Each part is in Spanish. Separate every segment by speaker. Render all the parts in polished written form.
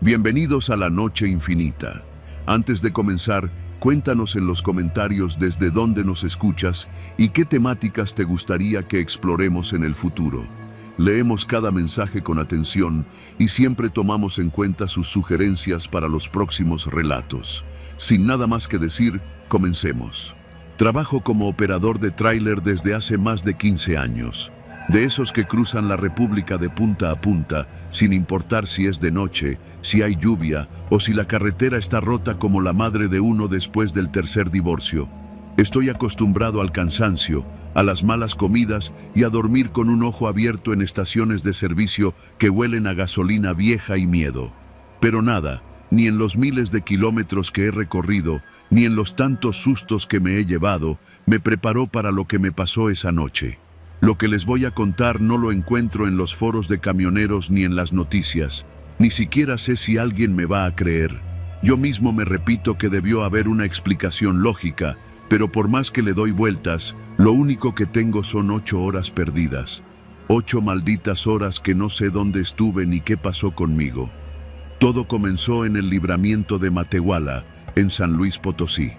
Speaker 1: Bienvenidos a la Noche Infinita. Antes de comenzar, cuéntanos en los comentarios desde dónde nos escuchas y qué temáticas te gustaría que exploremos en el futuro. Leemos cada mensaje con atención y siempre tomamos en cuenta sus sugerencias para los próximos relatos. Sin nada más que decir, comencemos. Trabajo como operador de tráiler desde hace más de 15 años. De esos que cruzan la República de punta a punta, sin importar si es de noche, si hay lluvia o si la carretera está rota como la madre de uno después del tercer divorcio. Estoy acostumbrado al cansancio, a las malas comidas y a dormir con un ojo abierto en estaciones de servicio que huelen a gasolina vieja y miedo. Pero nada, ni en los miles de kilómetros que he recorrido, ni en los tantos sustos que me he llevado, me preparó para lo que me pasó esa noche. Lo que les voy a contar no lo encuentro en los foros de camioneros ni en las noticias. Ni siquiera sé si alguien me va a creer. Yo mismo me repito que debió haber una explicación lógica, pero por más que le doy vueltas, lo único que tengo son 8 horas perdidas. 8 malditas horas que no sé dónde estuve ni qué pasó conmigo. Todo comenzó en el libramiento de Matehuala, en San Luis Potosí.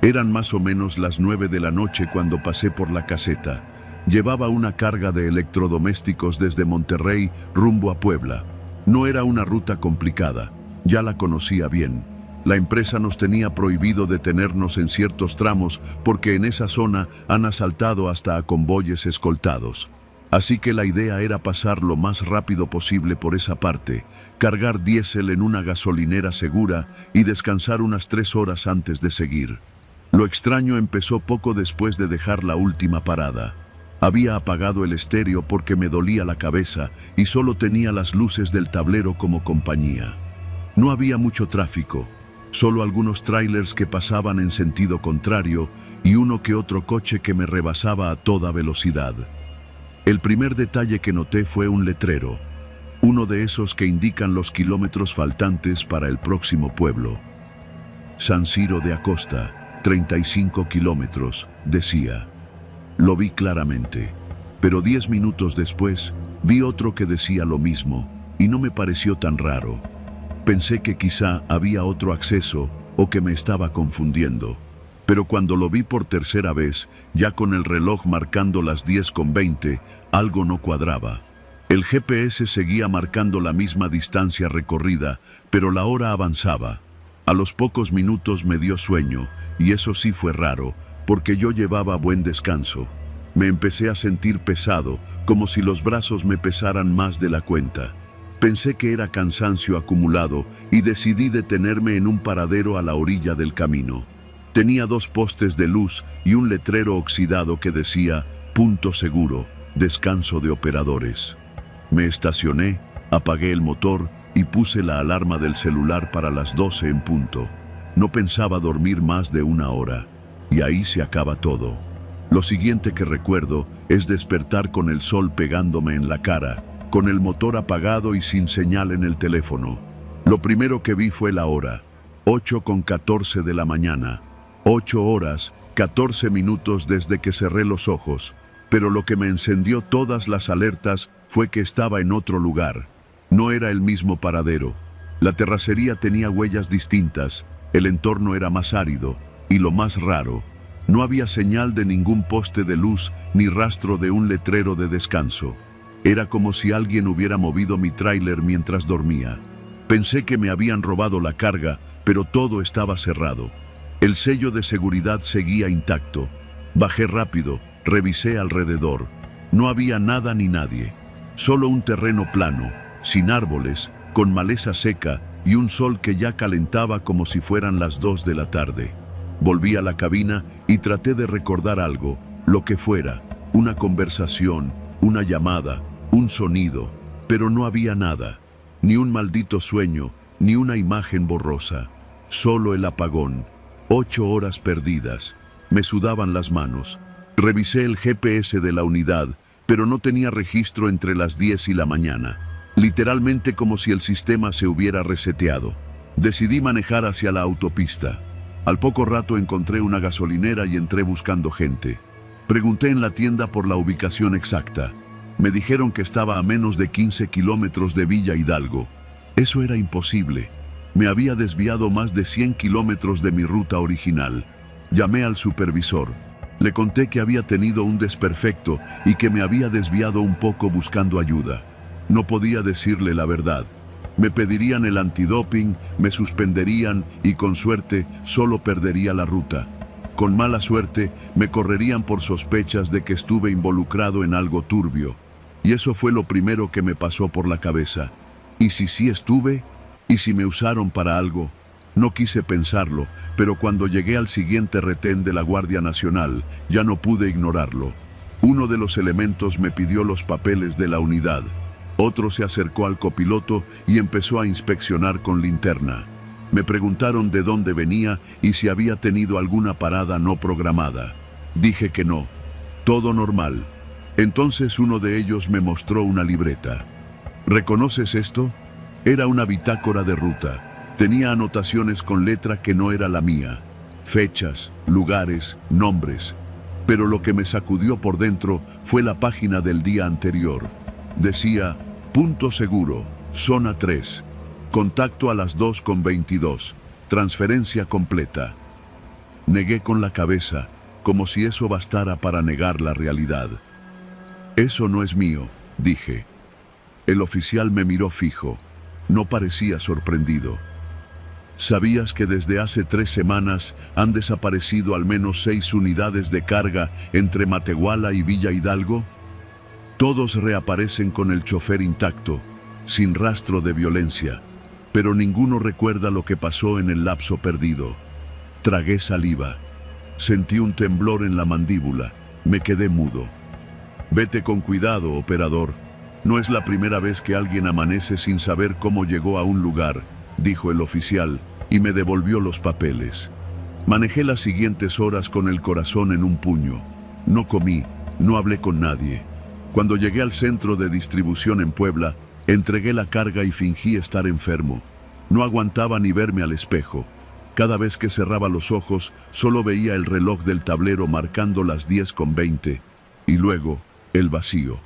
Speaker 1: Eran más o menos las 9 de la noche cuando pasé por la caseta. Llevaba una carga de electrodomésticos desde Monterrey rumbo a Puebla. No era una ruta complicada, ya la conocía bien. La empresa nos tenía prohibido detenernos en ciertos tramos porque en esa zona han asaltado hasta a convoyes escoltados. Así que la idea era pasar lo más rápido posible por esa parte, cargar diésel en una gasolinera segura y descansar unas 3 horas antes de seguir. Lo extraño empezó poco después de dejar la última parada. Había apagado el estéreo porque me dolía la cabeza y solo tenía las luces del tablero como compañía. No había mucho tráfico, solo algunos trailers que pasaban en sentido contrario y uno que otro coche que me rebasaba a toda velocidad. El primer detalle que noté fue un letrero, uno de esos que indican los kilómetros faltantes para el próximo pueblo. San Ciro de Acosta, 35 kilómetros, decía. Lo vi claramente, pero 10 minutos después vi otro que decía lo mismo y no me pareció tan raro. Pensé que quizá había otro acceso o que me estaba confundiendo, pero cuando lo vi por tercera vez, ya con el reloj marcando las 10:20, algo no cuadraba. El GPS seguía marcando la misma distancia recorrida, pero la hora avanzaba. A los pocos minutos me dio sueño, y eso sí fue raro, porque yo llevaba buen descanso. Me empecé a sentir pesado, como si los brazos me pesaran más de la cuenta. Pensé que era cansancio acumulado y decidí detenerme en un paradero a la orilla del camino. Tenía 2 postes de luz y un letrero oxidado que decía "Punto seguro, descanso de operadores". Me estacioné, apagué el motor y puse la alarma del celular para las 12 en punto. No pensaba dormir más de 1 hora. Y ahí se acaba todo. Lo siguiente que recuerdo es despertar con el sol pegándome en la cara, con el motor apagado y sin señal en el teléfono. Lo primero que vi fue la hora, 8:14 de la mañana. 8 horas, 14 minutos desde que cerré los ojos, pero lo que me encendió todas las alertas fue que estaba en otro lugar. No era el mismo paradero. La terracería tenía huellas distintas, el entorno era más árido, y lo más raro, no había señal de ningún poste de luz ni rastro de un letrero de descanso. Era como si alguien hubiera movido mi tráiler mientras dormía. Pensé que me habían robado la carga, pero todo estaba cerrado. El sello de seguridad seguía intacto. Bajé rápido, revisé alrededor. No había nada ni nadie. Solo un terreno plano, sin árboles, con maleza seca y un sol que ya calentaba como si fueran las 2 de la tarde. Volví a la cabina y traté de recordar algo, lo que fuera, una conversación, una llamada, un sonido, pero no había nada, ni un maldito sueño, ni una imagen borrosa, solo el apagón. 8 horas perdidas, me sudaban las manos. Revisé el GPS de la unidad, pero no tenía registro entre las 10 y la mañana, literalmente como si el sistema se hubiera reseteado. Decidí manejar hacia la autopista. Al poco rato encontré una gasolinera y entré buscando gente. Pregunté en la tienda por la ubicación exacta. Me dijeron que estaba a menos de 15 kilómetros de Villa Hidalgo. Eso era imposible. Me había desviado más de 100 kilómetros de mi ruta original. Llamé al supervisor. Le conté que había tenido un desperfecto y que me había desviado un poco buscando ayuda. No podía decirle la verdad. Me pedirían el antidoping, me suspenderían y con suerte solo perdería la ruta. Con mala suerte me correrían por sospechas de que estuve involucrado en algo turbio. Y eso fue lo primero que me pasó por la cabeza. ¿Y si sí estuve? ¿Y si me usaron para algo? No quise pensarlo, pero cuando llegué al siguiente retén de la Guardia Nacional, ya no pude ignorarlo. Uno de los elementos me pidió los papeles de la unidad. Otro se acercó al copiloto y empezó a inspeccionar con linterna. Me preguntaron de dónde venía y si había tenido alguna parada no programada. Dije que no. Todo normal. Entonces uno de ellos me mostró una libreta. ¿Reconoces esto? Era una bitácora de ruta. Tenía anotaciones con letra que no era la mía. Fechas, lugares, nombres. Pero lo que me sacudió por dentro fue la página del día anterior. Decía, punto seguro, zona 3. Contacto a las 2:22. Transferencia completa. Negué con la cabeza, como si eso bastara para negar la realidad. Eso no es mío, dije. El oficial me miró fijo. No parecía sorprendido. ¿Sabías que desde hace 3 semanas han desaparecido al menos 6 unidades de carga entre Matehuala y Villa Hidalgo? Todos reaparecen con el chofer intacto, sin rastro de violencia, pero ninguno recuerda lo que pasó en el lapso perdido. Tragué saliva. Sentí un temblor en la mandíbula. Me quedé mudo. Vete con cuidado, operador. No es la primera vez que alguien amanece sin saber cómo llegó a un lugar, dijo el oficial, y me devolvió los papeles. Manejé las siguientes horas con el corazón en un puño. No comí, no hablé con nadie. Cuando llegué al centro de distribución en Puebla, entregué la carga y fingí estar enfermo. No aguantaba ni verme al espejo. Cada vez que cerraba los ojos, solo veía el reloj del tablero marcando las 10:20, y luego el vacío.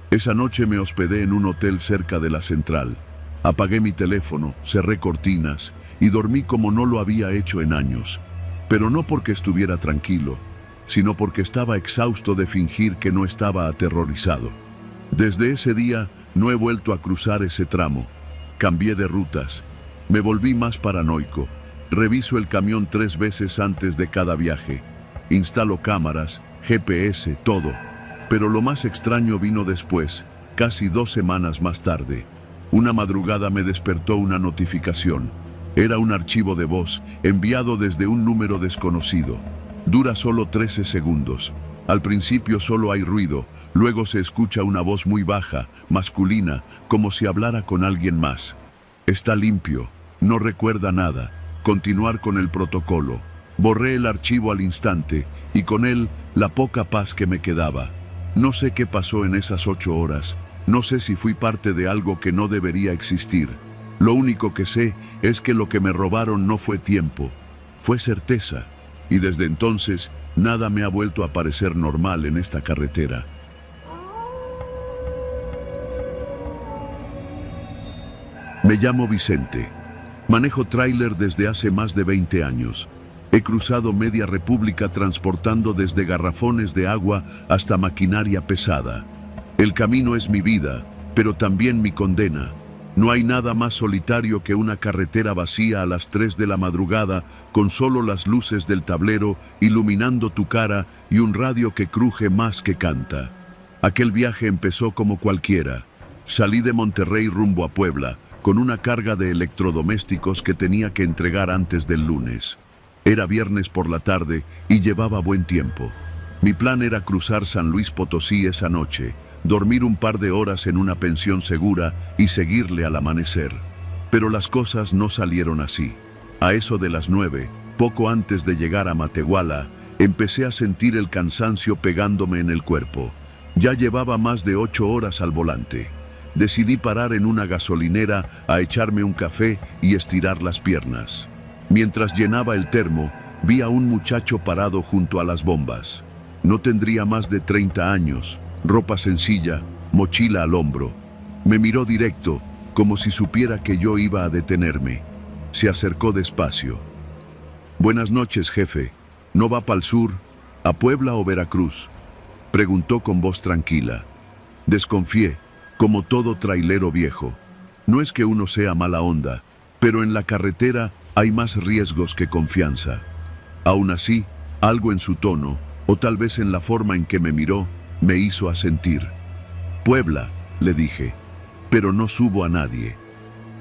Speaker 1: Esa noche me hospedé en un hotel cerca de la central. Apagué mi teléfono, cerré cortinas y dormí como no lo había hecho en años. Pero no porque estuviera tranquilo, sino porque estaba exhausto de fingir que no estaba aterrorizado. Desde ese día no he vuelto a cruzar ese tramo. Cambié de rutas. Me volví más paranoico. Reviso el camión 3 veces antes de cada viaje. Instalo cámaras, GPS, todo. Pero lo más extraño vino después, casi 2 semanas más tarde. Una madrugada me despertó una notificación. Era un archivo de voz enviado desde un número desconocido. Dura solo 13 segundos. Al principio solo hay ruido, luego se escucha una voz muy baja, masculina, como si hablara con alguien más. Está limpio, no recuerda nada. Continuar con el protocolo. Borré el archivo al instante y con él la poca paz que me quedaba. No sé qué pasó en esas 8 horas. No sé si fui parte de algo que no debería existir. Lo único que sé es que lo que me robaron no fue tiempo, fue certeza. Y desde entonces, nada me ha vuelto a parecer normal en esta carretera. Me llamo Vicente. Manejo tráiler desde hace más de 20 años. He cruzado media república transportando desde garrafones de agua hasta maquinaria pesada. El camino es mi vida, pero también mi condena. No hay nada más solitario que una carretera vacía a las 3 de la madrugada con solo las luces del tablero iluminando tu cara y un radio que cruje más que canta. Aquel viaje empezó como cualquiera. Salí de Monterrey rumbo a Puebla con una carga de electrodomésticos que tenía que entregar antes del lunes. Era viernes por la tarde y llevaba buen tiempo. Mi plan era cruzar San Luis Potosí esa noche, dormir un par de horas en una pensión segura y seguirle al amanecer. Pero las cosas no salieron así. A eso de las 9, poco antes de llegar a Matehuala, empecé a sentir el cansancio pegándome en el cuerpo. Ya llevaba más de 8 horas al volante. Decidí parar en una gasolinera a echarme un café y estirar las piernas. Mientras llenaba el termo, vi a un muchacho parado junto a las bombas. No tendría más de 30 años, ropa sencilla, mochila al hombro. Me miró directo, como si supiera que yo iba a detenerme. Se acercó despacio. «Buenas noches, jefe. ¿No va para el sur, a Puebla o Veracruz?», preguntó con voz tranquila. Desconfié, como todo trailero viejo. No es que uno sea mala onda, pero en la carretera hay más riesgos que confianza. Aún así, algo en su tono, o tal vez en la forma en que me miró, me hizo asentir. «Puebla», le dije, «pero no subo a nadie».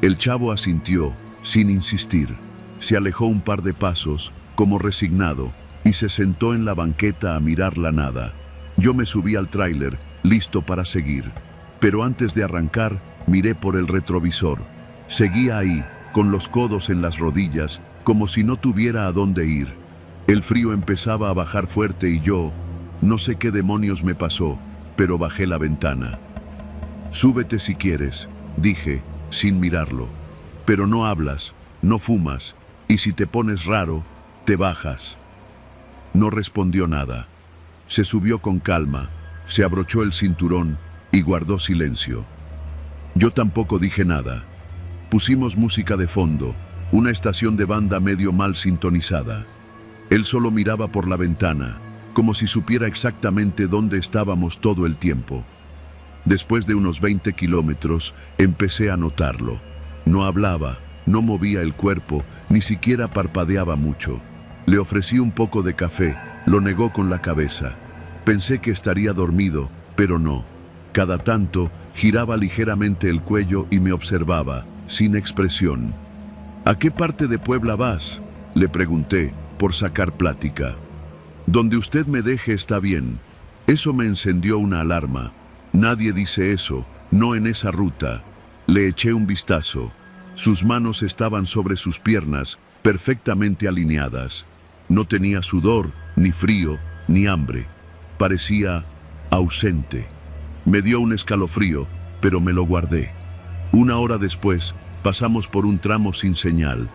Speaker 1: El chavo asintió, sin insistir. Se alejó un par de pasos, como resignado, y se sentó en la banqueta a mirar la nada. Yo me subí al tráiler, listo para seguir. Pero antes de arrancar, miré por el retrovisor. Seguía ahí, con los codos en las rodillas, como si no tuviera a dónde ir. El frío empezaba a bajar fuerte y yo, no sé qué demonios me pasó, pero bajé la ventana. «Súbete si quieres», dije, sin mirarlo. «Pero no hablas, no fumas, y si te pones raro, te bajas». No respondió nada. Se subió con calma, se abrochó el cinturón y guardó silencio. Yo tampoco dije nada. Pusimos música de fondo, una estación de banda medio mal sintonizada. Él solo miraba por la ventana, como si supiera exactamente dónde estábamos todo el tiempo. Después de unos 20 kilómetros, empecé a notarlo. No hablaba, no movía el cuerpo, ni siquiera parpadeaba mucho. Le ofrecí un poco de café, lo negó con la cabeza. Pensé que estaría dormido, pero no. Cada tanto, giraba ligeramente el cuello y me observaba, sin expresión. «¿A qué parte de Puebla vas?», le pregunté, por sacar plática. «Donde usted me deje está bien». Eso me encendió una alarma. Nadie dice eso, no en esa ruta. Le eché un vistazo. Sus manos estaban sobre sus piernas, perfectamente alineadas. No tenía sudor, ni frío, ni hambre. Parecía ausente. Me dio un escalofrío, pero me lo guardé. Una hora después, pasamos por un tramo sin señal.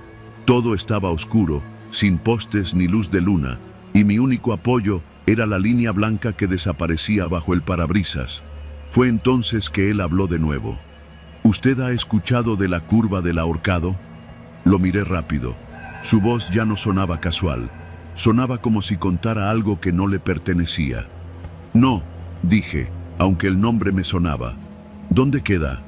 Speaker 1: Todo estaba oscuro, sin postes ni luz de luna, y mi único apoyo era la línea blanca que desaparecía bajo el parabrisas. Fue entonces que él habló de nuevo. «¿Usted ha escuchado de la curva del ahorcado?». Lo miré rápido. Su voz ya no sonaba casual. Sonaba como si contara algo que no le pertenecía. «No», dije, aunque el nombre me sonaba. «¿Dónde queda?».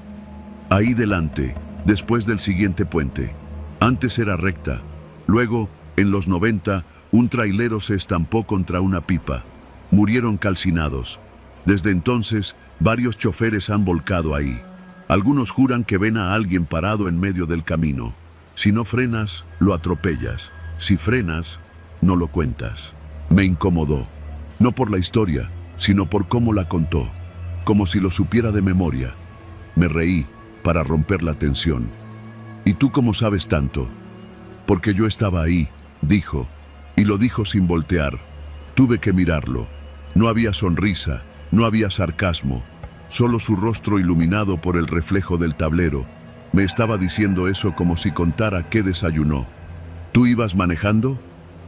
Speaker 1: «Ahí delante, después del siguiente puente. Antes era recta. Luego, en los 90, un trailero se estampó contra una pipa. Murieron calcinados. Desde entonces, varios choferes han volcado ahí. Algunos juran que ven a alguien parado en medio del camino. Si no frenas, lo atropellas. Si frenas, no lo cuentas». Me incomodó. No por la historia, sino por cómo la contó. Como si lo supiera de memoria. Me reí, para romper la tensión. «¿Y tú cómo sabes tanto?». «Porque yo estaba ahí», dijo, y lo dijo sin voltear. Tuve que mirarlo. No había sonrisa, no había sarcasmo, solo su rostro iluminado por el reflejo del tablero. Me estaba diciendo eso como si contara qué desayunó. «¿Tú ibas manejando?».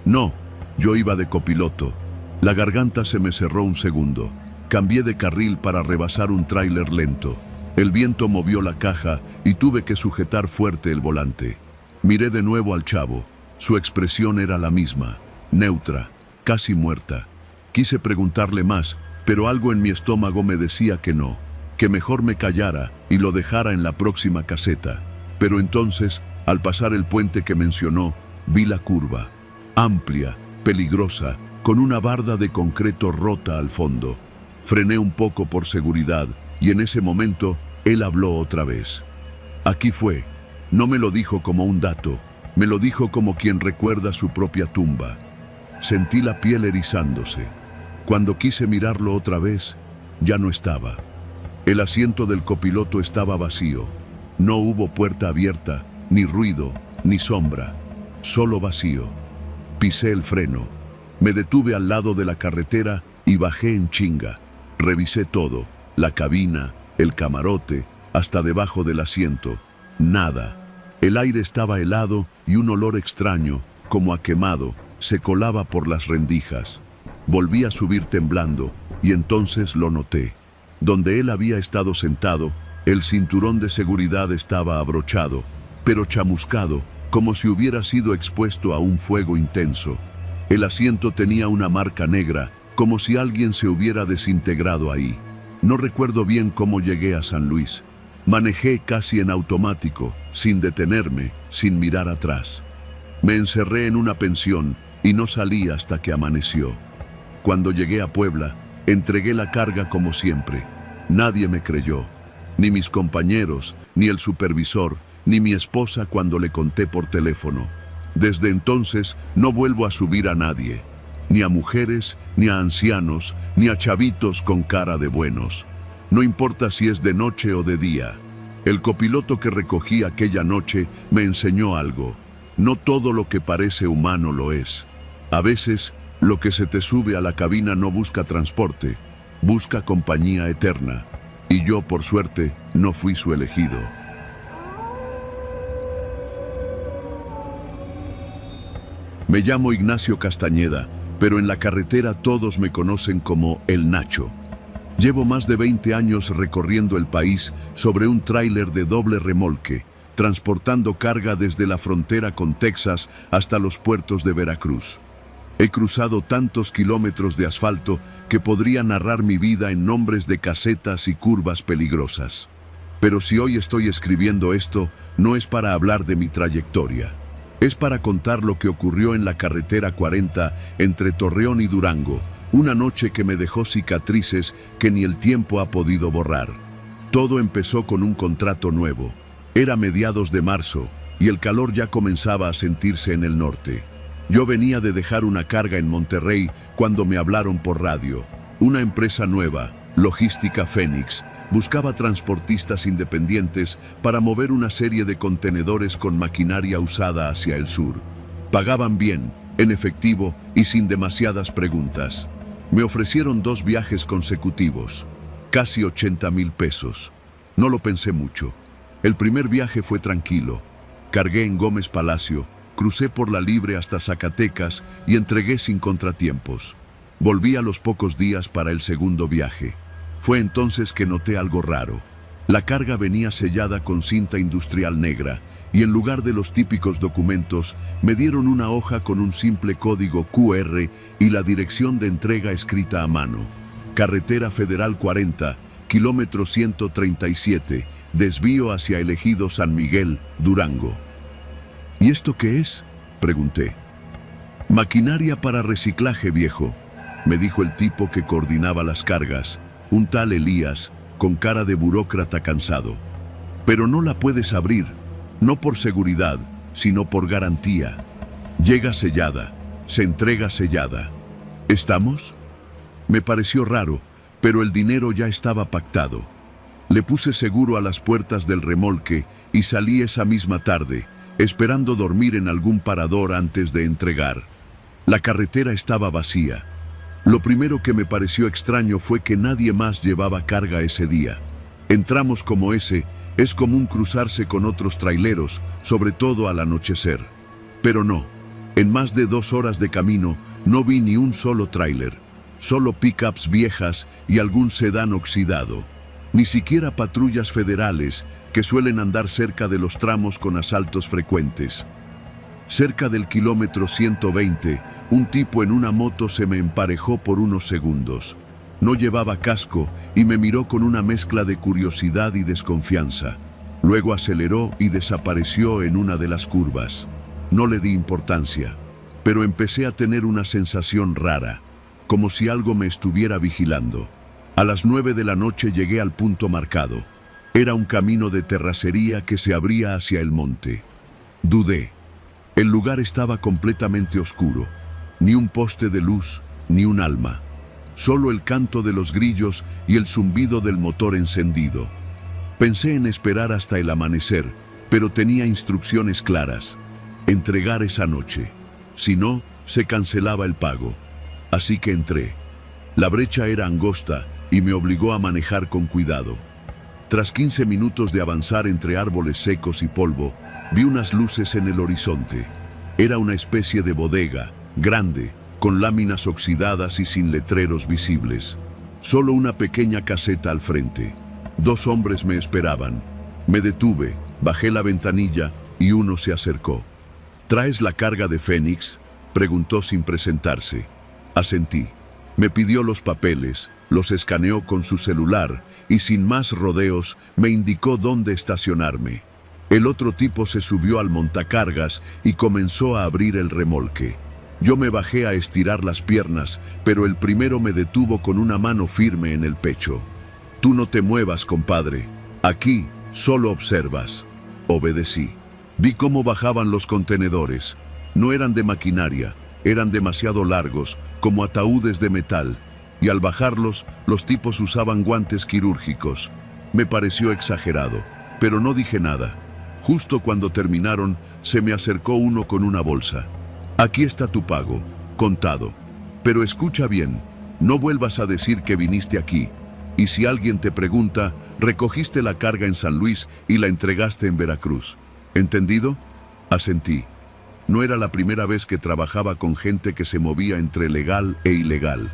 Speaker 1: «No, yo iba de copiloto». La garganta se me cerró un segundo. Cambié de carril para rebasar un tráiler lento. El viento movió la caja y tuve que sujetar fuerte el volante. Miré de nuevo al chavo. Su expresión era la misma, neutra, casi muerta. Quise preguntarle más, pero algo en mi estómago me decía que no, que mejor me callara y lo dejara en la próxima caseta. Pero entonces, al pasar el puente que mencionó, vi la curva, amplia, peligrosa, con una barda de concreto rota al fondo. Frené un poco por seguridad y en ese momento él habló otra vez. «Aquí fue». No me lo dijo como un dato, me lo dijo como quien recuerda su propia tumba. Sentí la piel erizándose. Cuando quise mirarlo otra vez, ya no estaba. El asiento del copiloto estaba vacío. No hubo puerta abierta, ni ruido, ni sombra. Solo vacío. Pisé el freno. Me detuve al lado de la carretera y bajé en chinga. Revisé todo, la cabina, el camarote, hasta debajo del asiento. Nada. El aire estaba helado y un olor extraño, como a quemado, se colaba por las rendijas. Volví a subir temblando y entonces lo noté. Donde él había estado sentado, El cinturón de seguridad estaba abrochado, pero chamuscado, como si hubiera sido expuesto a un fuego intenso. El asiento tenía una marca negra, como si alguien se hubiera desintegrado ahí. No recuerdo bien cómo llegué a San Luis. Manejé casi en automático, sin detenerme, sin mirar atrás. Me encerré en una pensión y no salí hasta que amaneció. Cuando llegué a Puebla, entregué la carga como siempre. Nadie me creyó, ni mis compañeros, ni el supervisor, ni mi esposa cuando le conté por teléfono. Desde entonces no vuelvo a subir a nadie, ni a mujeres, ni a ancianos, ni a chavitos con cara de buenos. No importa si es de noche o de día. El copiloto que recogí aquella noche me enseñó algo. No todo lo que parece humano lo es. A veces, lo que se te sube a la cabina no busca transporte, busca compañía eterna. Y yo, por suerte, no fui su elegido. Me llamo Ignacio Castañeda, pero en la carretera todos me conocen como El Nacho. Llevo más de 20 años recorriendo el país sobre un tráiler de doble remolque, transportando carga desde la frontera con Texas hasta los puertos de Veracruz. He cruzado tantos kilómetros de asfalto que podría narrar mi vida en nombres de casetas y curvas peligrosas. Pero si hoy estoy escribiendo esto, no es para hablar de mi trayectoria. Es para contar lo que ocurrió en la carretera 40 entre Torreón y Durango, una noche que me dejó cicatrices que ni el tiempo ha podido borrar. Todo empezó con un contrato nuevo. Era mediados de marzo y el calor ya comenzaba a sentirse en el norte. Yo venía de dejar una carga en Monterrey cuando me hablaron por radio. Una empresa nueva, Logística Fénix, buscaba transportistas independientes para mover una serie de contenedores con maquinaria usada hacia el sur. Pagaban bien, en efectivo y sin demasiadas preguntas. Me ofrecieron 2 viajes consecutivos, casi 80,000 pesos. No lo pensé mucho. El primer viaje fue tranquilo. Cargué en Gómez Palacio, crucé por la Libre hasta Zacatecas y entregué sin contratiempos. Volví a los pocos días para el segundo viaje. Fue entonces que noté algo raro. La carga venía sellada con cinta industrial negra y en lugar de los típicos documentos, me dieron una hoja con un simple código QR y la dirección de entrega escrita a mano. Carretera Federal 40, kilómetro 137, desvío hacia el ejido San Miguel, Durango. ¿Y esto qué es?, pregunté. Maquinaria para reciclaje, viejo, me dijo el tipo que coordinaba las cargas, un tal Elías, con cara de burócrata cansado. Pero no la puedes abrir, no por seguridad, sino por garantía. Llega sellada, se entrega sellada. ¿Estamos? Me pareció raro, pero el dinero ya estaba pactado. Le puse seguro a las puertas del remolque y salí esa misma tarde, esperando dormir en algún parador antes de entregar. La carretera estaba vacía. Lo primero que me pareció extraño fue que nadie más llevaba carga ese día. En tramos como ese, es común cruzarse con otros traileros, sobre todo al anochecer. Pero no, en más de 2 horas de camino no vi ni un solo tráiler, solo pickups viejas y algún sedán oxidado. Ni siquiera patrullas federales, que suelen andar cerca de los tramos con asaltos frecuentes. Cerca del kilómetro 120, un tipo en una moto se me emparejó por unos segundos. No llevaba casco y me miró con una mezcla de curiosidad y desconfianza. Luego aceleró y desapareció en una de las curvas. No le di importancia, pero empecé a tener una sensación rara, como si algo me estuviera vigilando. A las 9 de la noche llegué al punto marcado. Era un camino de terracería que se abría hacia el monte. Dudé. El lugar estaba completamente oscuro. Ni un poste de luz, ni un alma. Solo el canto de los grillos y el zumbido del motor encendido. Pensé en esperar hasta el amanecer, pero tenía instrucciones claras. Entregar esa noche. Si no, se cancelaba el pago. Así que entré. La brecha era angosta y me obligó a manejar con cuidado. Tras 15 minutos de avanzar entre árboles secos y polvo, vi unas luces en el horizonte. Era una especie de bodega, grande, con láminas oxidadas y sin letreros visibles. Solo una pequeña caseta al frente. 2 hombres me esperaban. Me detuve, bajé la ventanilla y uno se acercó. ¿Traes la carga de Fénix?, preguntó sin presentarse. Asentí. Me pidió los papeles, los escaneó con su celular y sin más rodeos me indicó dónde estacionarme. El otro tipo se subió al montacargas y comenzó a abrir el remolque. Yo me bajé a estirar las piernas, pero el primero me detuvo con una mano firme en el pecho. «Tú no te muevas, compadre. Aquí solo observas». Obedecí. Vi cómo bajaban los contenedores. No eran de maquinaria, eran demasiado largos, como ataúdes de metal, y al bajarlos, los tipos usaban guantes quirúrgicos. Me pareció exagerado, pero no dije nada. Justo cuando terminaron, se me acercó uno con una bolsa. «Aquí está tu pago, contado. Pero escucha bien, no vuelvas a decir que viniste aquí. Y si alguien te pregunta, recogiste la carga en San Luis y la entregaste en Veracruz. ¿Entendido?». Asentí. No era la primera vez que trabajaba con gente que se movía entre legal e ilegal.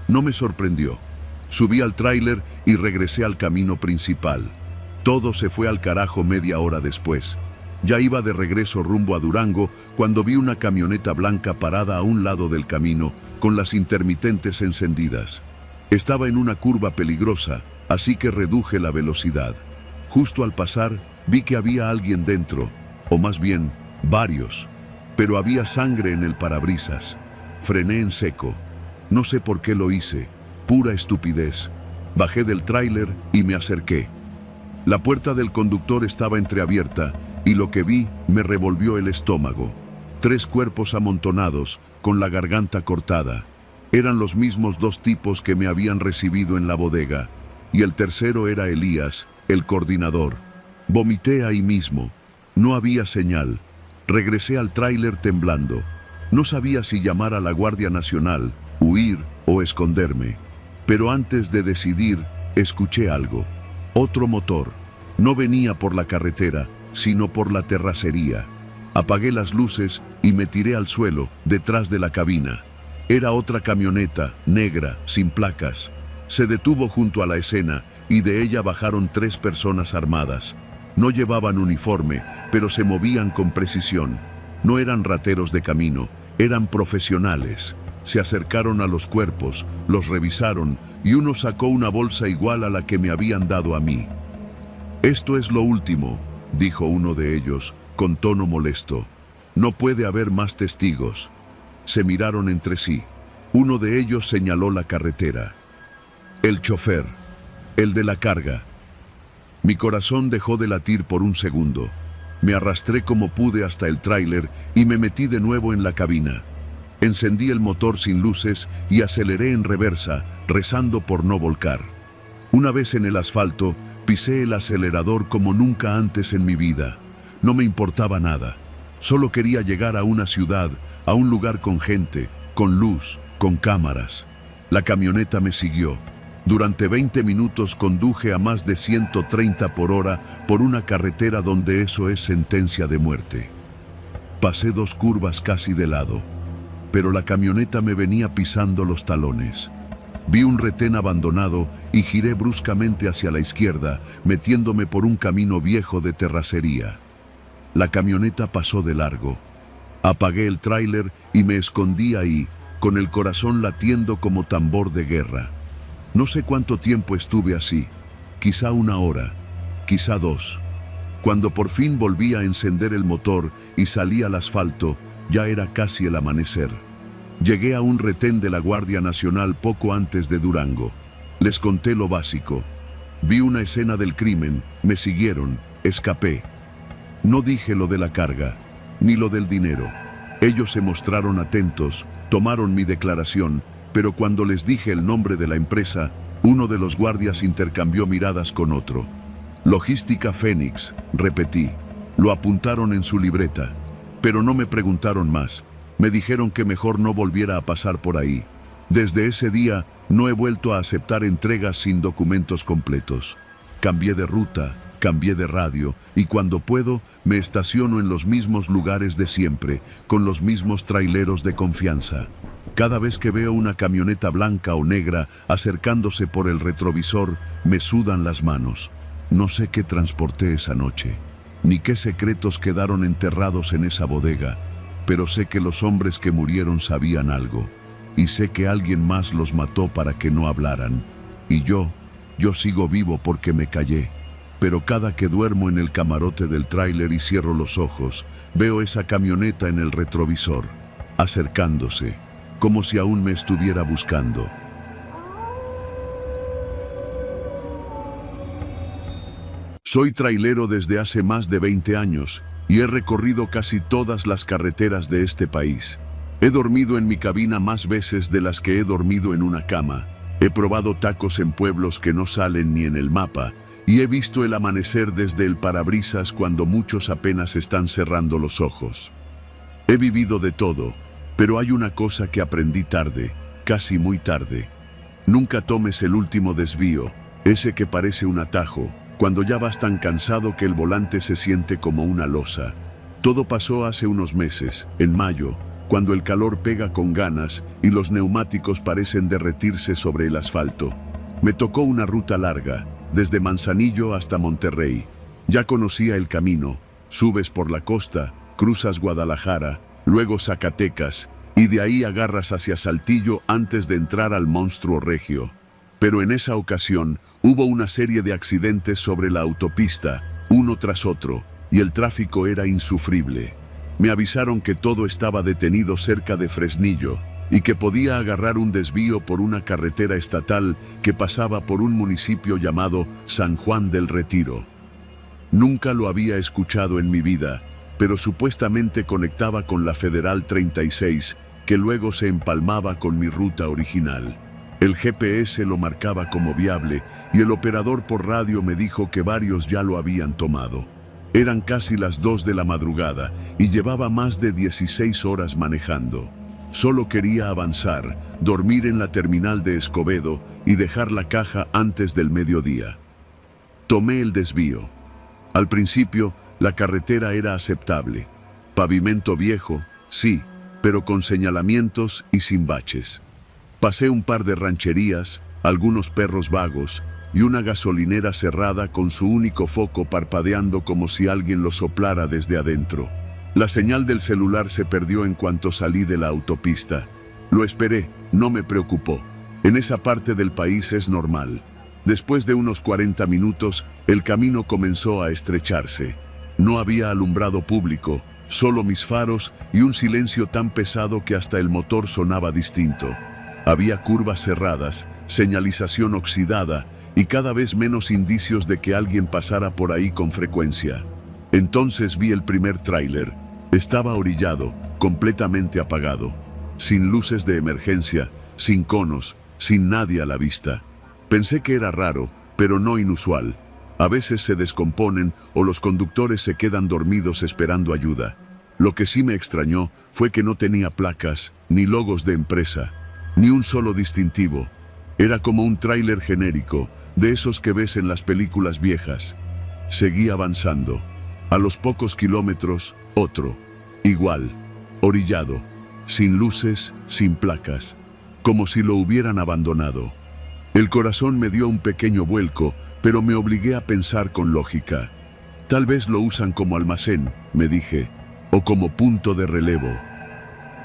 Speaker 1: No me sorprendió. Subí al tráiler y regresé al camino principal. Todo se fue al carajo media hora después. Ya iba de regreso rumbo a Durango cuando vi una camioneta blanca parada a un lado del camino con las intermitentes encendidas. Estaba en una curva peligrosa, así que reduje la velocidad. Justo al pasar, vi que había alguien dentro, o más bien, varios. Pero había sangre en el parabrisas. Frené en seco. No sé por qué lo hice. Pura estupidez. Bajé del tráiler y me acerqué. La puerta del conductor estaba entreabierta y lo que vi me revolvió el estómago. 3 cuerpos amontonados, con la garganta cortada. Eran los mismos 2 tipos que me habían recibido en la bodega. Y el tercero era Elías, el coordinador. Vomité ahí mismo. No había señal. Regresé al tráiler temblando. No sabía si llamar a la Guardia Nacional, huir o esconderme. Pero antes de decidir, escuché algo. Otro motor. No venía por la carretera, sino por la terracería. Apagué las luces y me tiré al suelo, detrás de la cabina. Era otra camioneta, negra, sin placas. Se detuvo junto a la escena y de ella bajaron 3 personas armadas. No llevaban uniforme, pero se movían con precisión. No eran rateros de camino, eran profesionales. Se acercaron a los cuerpos, los revisaron y uno sacó una bolsa igual a la que me habían dado a mí. «Esto es lo último», dijo uno de ellos, con tono molesto. «No puede haber más testigos». Se miraron entre sí. Uno de ellos señaló la carretera. «El chofer, el de la carga». Mi corazón dejó de latir por un segundo. Me arrastré como pude hasta el tráiler y me metí de nuevo en la cabina. Encendí el motor sin luces y aceleré en reversa, rezando por no volcar. Una vez en el asfalto, pisé el acelerador como nunca antes en mi vida. No me importaba nada. Solo quería llegar a una ciudad, a un lugar con gente, con luz, con cámaras. La camioneta me siguió. Durante 20 minutos conduje a más de 130 por hora por una carretera donde eso es sentencia de muerte. Pasé 2 curvas casi de lado, pero la camioneta me venía pisando los talones. Vi un retén abandonado y giré bruscamente hacia la izquierda, metiéndome por un camino viejo de terracería. La camioneta pasó de largo. Apagué el tráiler y me escondí ahí, con el corazón latiendo como tambor de guerra. No sé cuánto tiempo estuve así, quizá 1 hora, quizá 2. Cuando por fin volví a encender el motor y salí al asfalto, ya era casi el amanecer. Llegué a un retén de la Guardia Nacional poco antes de Durango. Les conté lo básico. Vi una escena del crimen, me siguieron, escapé. No dije lo de la carga, ni lo del dinero. Ellos se mostraron atentos, tomaron mi declaración, pero cuando les dije el nombre de la empresa, uno de los guardias intercambió miradas con otro. Logística Fénix, repetí. Lo apuntaron en su libreta, pero no me preguntaron más. Me dijeron que mejor no volviera a pasar por ahí. Desde ese día, no he vuelto a aceptar entregas sin documentos completos. Cambié de ruta, cambié de radio, y cuando puedo, me estaciono en los mismos lugares de siempre, con los mismos traileros de confianza. Cada vez que veo una camioneta blanca o negra acercándose por el retrovisor, me sudan las manos. No sé qué transporté esa noche, ni qué secretos quedaron enterrados en esa bodega, pero sé que los hombres que murieron sabían algo, y sé que alguien más los mató para que no hablaran. Y yo sigo vivo porque me callé. Pero cada que duermo en el camarote del tráiler y cierro los ojos, veo esa camioneta en el retrovisor, acercándose, como si aún me estuviera buscando. Soy trailero desde hace más de 20 años y he recorrido casi todas las carreteras de este país. He dormido en mi cabina más veces de las que he dormido en una cama. He probado tacos en pueblos que no salen ni en el mapa y he visto el amanecer desde el parabrisas cuando muchos apenas están cerrando los ojos. He vivido de todo, pero hay una cosa que aprendí tarde, casi muy tarde. Nunca tomes el último desvío, ese que parece un atajo, cuando ya vas tan cansado que el volante se siente como una losa. Todo pasó hace unos meses, en mayo, cuando el calor pega con ganas y los neumáticos parecen derretirse sobre el asfalto. Me tocó una ruta larga, desde Manzanillo hasta Monterrey. Ya conocía el camino, subes por la costa, cruzas Guadalajara, luego Zacatecas, y de ahí agarras hacia Saltillo antes de entrar al monstruo regio. Pero en esa ocasión hubo una serie de accidentes sobre la autopista, uno tras otro, y el tráfico era insufrible. Me avisaron que todo estaba detenido cerca de Fresnillo y que podía agarrar un desvío por una carretera estatal que pasaba por un municipio llamado San Juan del Retiro. Nunca lo había escuchado en mi vida, pero supuestamente conectaba con la Federal 36, que luego se empalmaba con mi ruta original. El GPS lo marcaba como viable y el operador por radio me dijo que varios ya lo habían tomado. Eran casi las 2 de la madrugada y llevaba más de 16 horas manejando. Solo quería avanzar, dormir en la terminal de Escobedo y dejar la caja antes del mediodía. Tomé el desvío. Al principio, la carretera era aceptable. Pavimento viejo, sí, pero con señalamientos y sin baches. Pasé un par de rancherías, algunos perros vagos y una gasolinera cerrada con su único foco parpadeando como si alguien lo soplara desde adentro. La señal del celular se perdió en cuanto salí de la autopista. Lo esperé, no me preocupó. En esa parte del país es normal. Después de unos 40 minutos, el camino comenzó a estrecharse. No había alumbrado público, solo mis faros y un silencio tan pesado que hasta el motor sonaba distinto. Había curvas cerradas, señalización oxidada y cada vez menos indicios de que alguien pasara por ahí con frecuencia. Entonces vi el primer tráiler. Estaba orillado, completamente apagado, sin luces de emergencia, sin conos, sin nadie a la vista. Pensé que era raro, pero no inusual. A veces se descomponen o los conductores se quedan dormidos esperando ayuda. Lo que sí me extrañó fue que no tenía placas, ni logos de empresa, ni un solo distintivo. Era como un tráiler genérico, de esos que ves en las películas viejas. Seguí avanzando. A los pocos kilómetros, otro. Igual, orillado, sin luces, sin placas, como si lo hubieran abandonado. El corazón me dio un pequeño vuelco, pero me obligué a pensar con lógica. Tal vez lo usan como almacén, me dije, o como punto de relevo.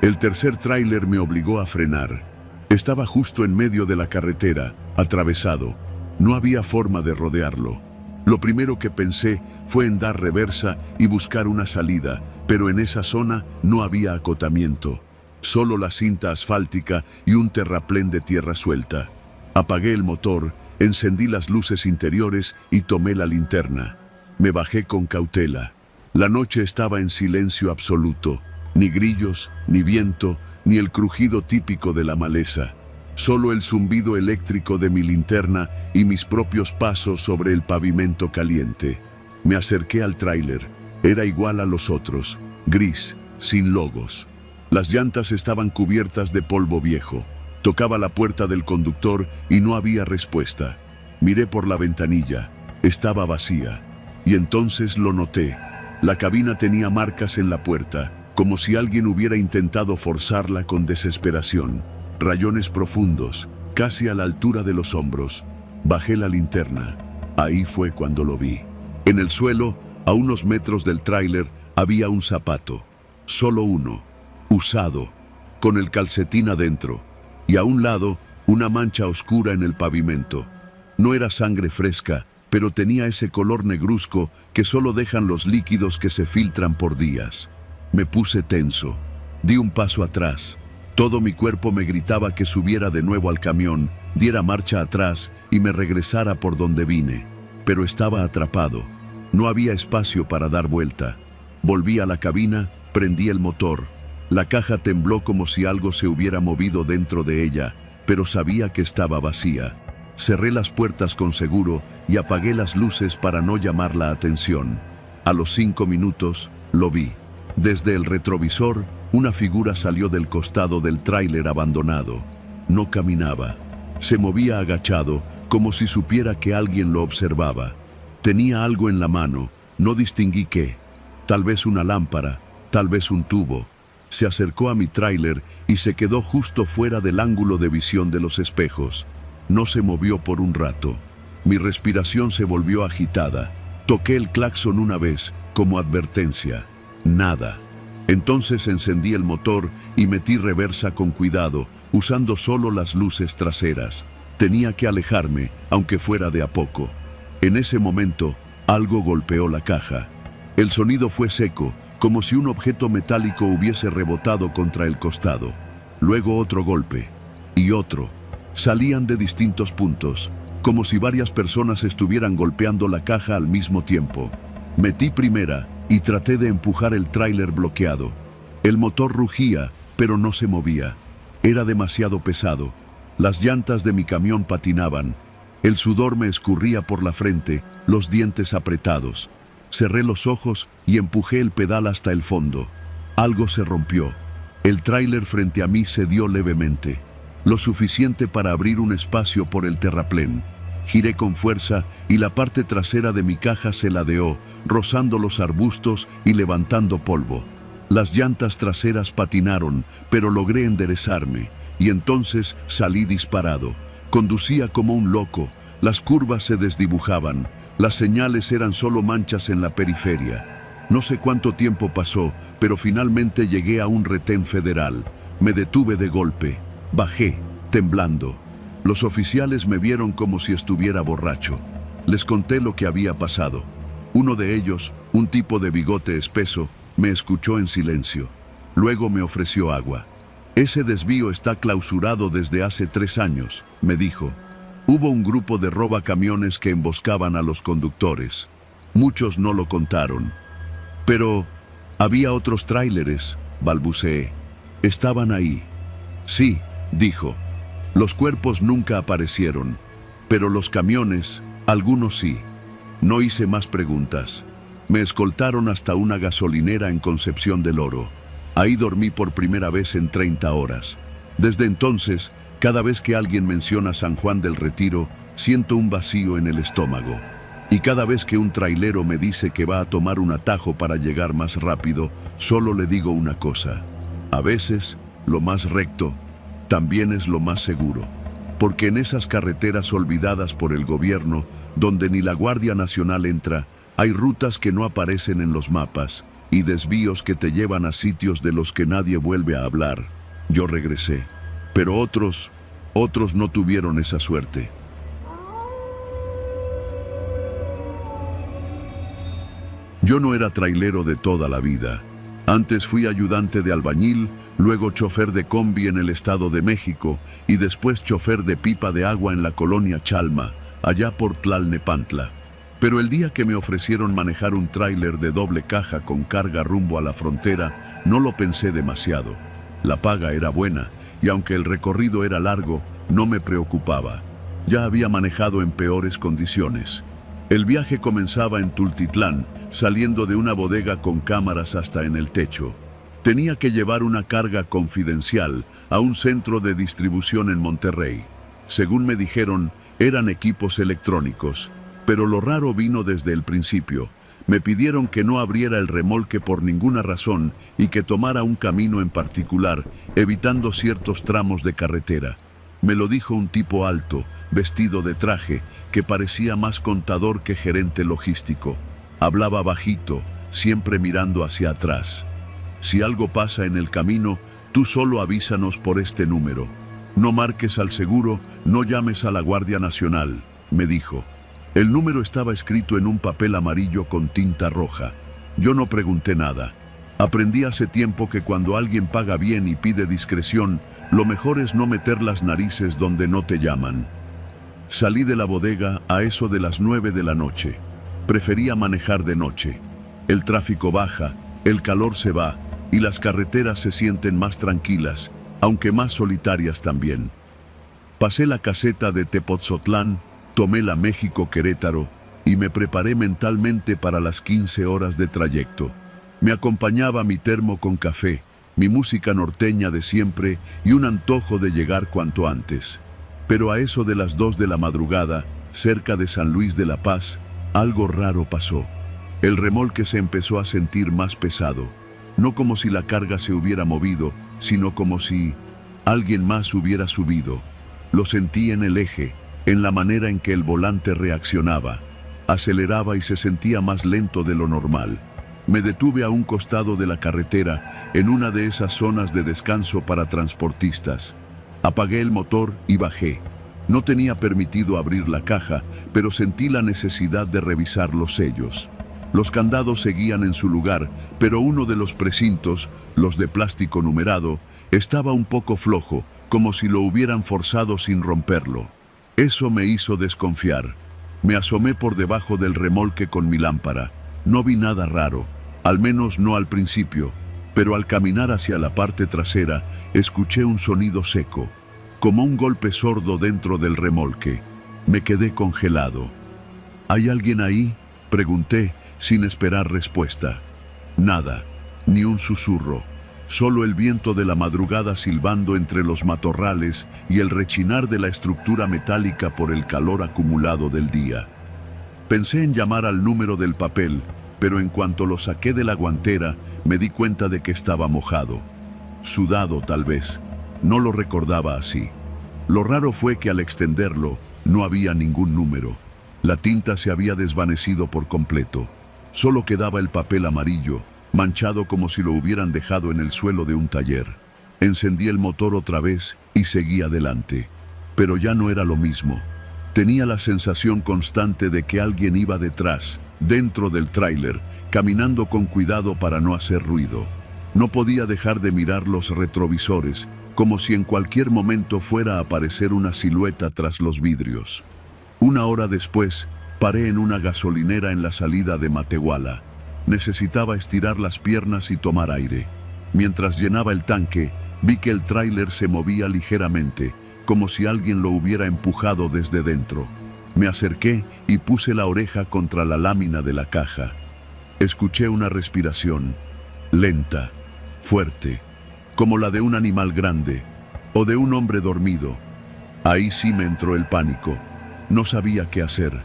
Speaker 1: El tercer tráiler me obligó a frenar. Estaba justo en medio de la carretera, atravesado. No había forma de rodearlo. Lo primero que pensé fue en dar reversa y buscar una salida, pero en esa zona no había acotamiento. Solo la cinta asfáltica y un terraplén de tierra suelta. Apagué el motor, encendí las luces interiores y tomé la linterna. Me bajé con cautela. La noche estaba en silencio absoluto. Ni grillos, ni viento, ni el crujido típico de la maleza. Solo el zumbido eléctrico de mi linterna y mis propios pasos sobre el pavimento caliente. Me acerqué al tráiler. Era igual a los otros, gris, sin logos. Las llantas estaban cubiertas de polvo viejo. Tocaba la puerta del conductor y no había respuesta. Miré por la ventanilla. Estaba vacía. Y entonces lo noté. La cabina tenía marcas en la puerta. como si alguien hubiera intentado forzarla con desesperación. Rayones profundos, casi a la altura de los hombros. Bajé la linterna. Ahí fue cuando lo vi. En el suelo, a unos metros del tráiler, había un zapato. Solo uno, usado, con el calcetín adentro, y a un lado, una mancha oscura en el pavimento. No era sangre fresca, pero tenía ese color negruzco que solo dejan los líquidos que se filtran por días. Me puse tenso. Di un paso atrás. Todo mi cuerpo me gritaba que subiera de nuevo al camión, diera marcha atrás y me regresara por donde vine. Pero estaba atrapado. No había espacio para dar vuelta. Volví a la cabina, prendí el motor. La caja tembló como si algo se hubiera movido dentro de ella, pero sabía que estaba vacía. Cerré las puertas con seguro y apagué las luces para no llamar la atención. A los 5 minutos, lo vi. Desde el retrovisor, una figura salió del costado del tráiler abandonado. No caminaba. Se movía agachado, como si supiera que alguien lo observaba. Tenía algo en la mano, no distinguí qué. Tal vez una lámpara, tal vez un tubo. Se acercó a mi tráiler y se quedó justo fuera del ángulo de visión de los espejos. No se movió por un rato. Mi respiración se volvió agitada. Toqué el claxon una vez, como advertencia. Nada. Entonces encendí el motor y metí reversa con cuidado, usando solo las luces traseras. Tenía que alejarme, aunque fuera de a poco. En ese momento, algo golpeó la caja. El sonido fue seco, como si un objeto metálico hubiese rebotado contra el costado. Luego otro golpe. Y otro. Salían de distintos puntos, como si varias personas estuvieran golpeando la caja al mismo tiempo. Metí primera y traté de empujar el tráiler bloqueado. El motor rugía, pero no se movía. Era demasiado pesado. Las llantas de mi camión patinaban. El sudor me escurría por la frente, los dientes apretados. Cerré los ojos y empujé el pedal hasta el fondo. Algo se rompió. El tráiler frente a mí cedió levemente, lo suficiente para abrir un espacio por el terraplén. Giré con fuerza y la parte trasera de mi caja se ladeó, rozando los arbustos y levantando polvo. Las llantas traseras patinaron, pero logré enderezarme, y entonces salí disparado. Conducía como un loco, las curvas se desdibujaban, las señales eran solo manchas en la periferia. No sé cuánto tiempo pasó, pero finalmente llegué a un retén federal. Me detuve de golpe. Bajé, temblando. Los oficiales me vieron como si estuviera borracho. Les conté lo que había pasado. Uno de ellos, un tipo de bigote espeso, me escuchó en silencio. Luego me ofreció agua. Ese desvío está clausurado desde hace 3 años, me dijo. Hubo un grupo de robacamiones que emboscaban a los conductores. Muchos no lo contaron. Pero había otros tráileres, balbuceé. Estaban ahí. Sí, dijo. Los cuerpos nunca aparecieron, pero los camiones, algunos sí. No hice más preguntas. Me escoltaron hasta una gasolinera en Concepción del Oro. Ahí dormí por primera vez en 30 horas. Desde entonces, cada vez que alguien menciona San Juan del Retiro, siento un vacío en el estómago. Y cada vez que un trailero me dice que va a tomar un atajo para llegar más rápido, solo le digo una cosa. A veces, lo más recto también es lo más seguro. Porque en esas carreteras olvidadas por el gobierno, donde ni la Guardia Nacional entra, hay rutas que no aparecen en los mapas y desvíos que te llevan a sitios de los que nadie vuelve a hablar. Yo regresé, pero otros no tuvieron esa suerte. Yo no era trailero de toda la vida. Antes fui ayudante de albañil, luego chofer de combi en el Estado de México y después chofer de pipa de agua en la colonia Chalma, allá por Tlalnepantla. Pero el día que me ofrecieron manejar un tráiler de doble caja con carga rumbo a la frontera, no lo pensé demasiado. La paga era buena y aunque el recorrido era largo, no me preocupaba. Ya había manejado en peores condiciones. El viaje comenzaba en Tultitlán, saliendo de una bodega con cámaras hasta en el techo. Tenía que llevar una carga confidencial a un centro de distribución en Monterrey. Según me dijeron, eran equipos electrónicos. Pero lo raro vino desde el principio. Me pidieron que no abriera el remolque por ninguna razón y que tomara un camino en particular, evitando ciertos tramos de carretera. Me lo dijo un tipo alto, vestido de traje, que parecía más contador que gerente logístico. Hablaba bajito, siempre mirando hacia atrás. Si algo pasa en el camino, tú solo avísanos por este número. No marques al seguro, no llames a la Guardia Nacional, me dijo. El número estaba escrito en un papel amarillo con tinta roja. Yo no pregunté nada. Aprendí hace tiempo que cuando alguien paga bien y pide discreción, lo mejor es no meter las narices donde no te llaman. Salí de la bodega a eso de las 9 de la noche. Prefería manejar de noche. El tráfico baja, el calor se va y las carreteras se sienten más tranquilas, aunque más solitarias también. Pasé la caseta de Tepotzotlán, tomé la México-Querétaro y me preparé mentalmente para las 15 horas de trayecto. Me acompañaba mi termo con café, mi música norteña de siempre y un antojo de llegar cuanto antes. Pero a eso de las 2 de la madrugada, cerca de San Luis de la Paz, algo raro pasó. El remolque se empezó a sentir más pesado, no como si la carga se hubiera movido, sino como si alguien más hubiera subido. Lo sentí en el eje, en la manera en que el volante reaccionaba. Aceleraba y se sentía más lento de lo normal. Me detuve a un costado de la carretera, en una de esas zonas de descanso para transportistas. Apagué el motor y bajé. No tenía permitido abrir la caja, pero sentí la necesidad de revisar los sellos. Los candados seguían en su lugar, pero uno de los precintos, los de plástico numerado, estaba un poco flojo, como si lo hubieran forzado sin romperlo. Eso me hizo desconfiar. Me asomé por debajo del remolque con mi lámpara. No vi nada raro, al menos no al principio, pero al caminar hacia la parte trasera, escuché un sonido seco, como un golpe sordo dentro del remolque. Me quedé congelado. ¿Hay alguien ahí?, pregunté, sin esperar respuesta. Nada, ni un susurro, solo el viento de la madrugada silbando entre los matorrales y el rechinar de la estructura metálica por el calor acumulado del día. Pensé en llamar al número del papel, pero en cuanto lo saqué de la guantera, me di cuenta de que estaba mojado. Sudado, tal vez. No lo recordaba así. Lo raro fue que al extenderlo, no había ningún número. La tinta se había desvanecido por completo. Solo quedaba el papel amarillo, manchado como si lo hubieran dejado en el suelo de un taller. Encendí el motor otra vez y seguí adelante. Pero ya no era lo mismo. Tenía la sensación constante de que alguien iba detrás, dentro del tráiler, caminando con cuidado para no hacer ruido. No podía dejar de mirar los retrovisores, como si en cualquier momento fuera a aparecer una silueta tras los vidrios. Una hora después, paré en una gasolinera en la salida de Matehuala. Necesitaba estirar las piernas y tomar aire. Mientras llenaba el tanque, vi que el tráiler se movía ligeramente, como si alguien lo hubiera empujado desde dentro. Me acerqué y puse la oreja contra la lámina de la caja. Escuché una respiración, lenta, fuerte, como la de un animal grande o de un hombre dormido. Ahí sí me entró el pánico. No sabía qué hacer.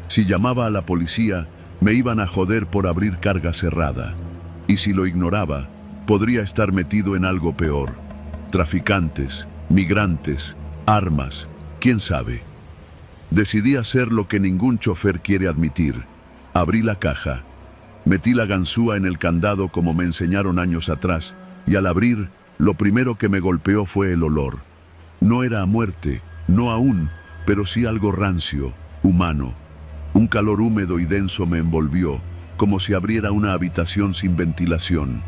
Speaker 1: Si llamaba a la policía, me iban a joder por abrir carga cerrada. Y si lo ignoraba, podría estar metido en algo peor. Traficantes, migrantes, armas, quién sabe. Decidí hacer lo que ningún chofer quiere admitir. Abrí la caja. Metí la ganzúa en el candado como me enseñaron años atrás, y al abrir, lo primero que me golpeó fue el olor. No era a muerte, no aún, pero sí algo rancio, humano. Un calor húmedo y denso me envolvió, como si abriera una habitación sin ventilación.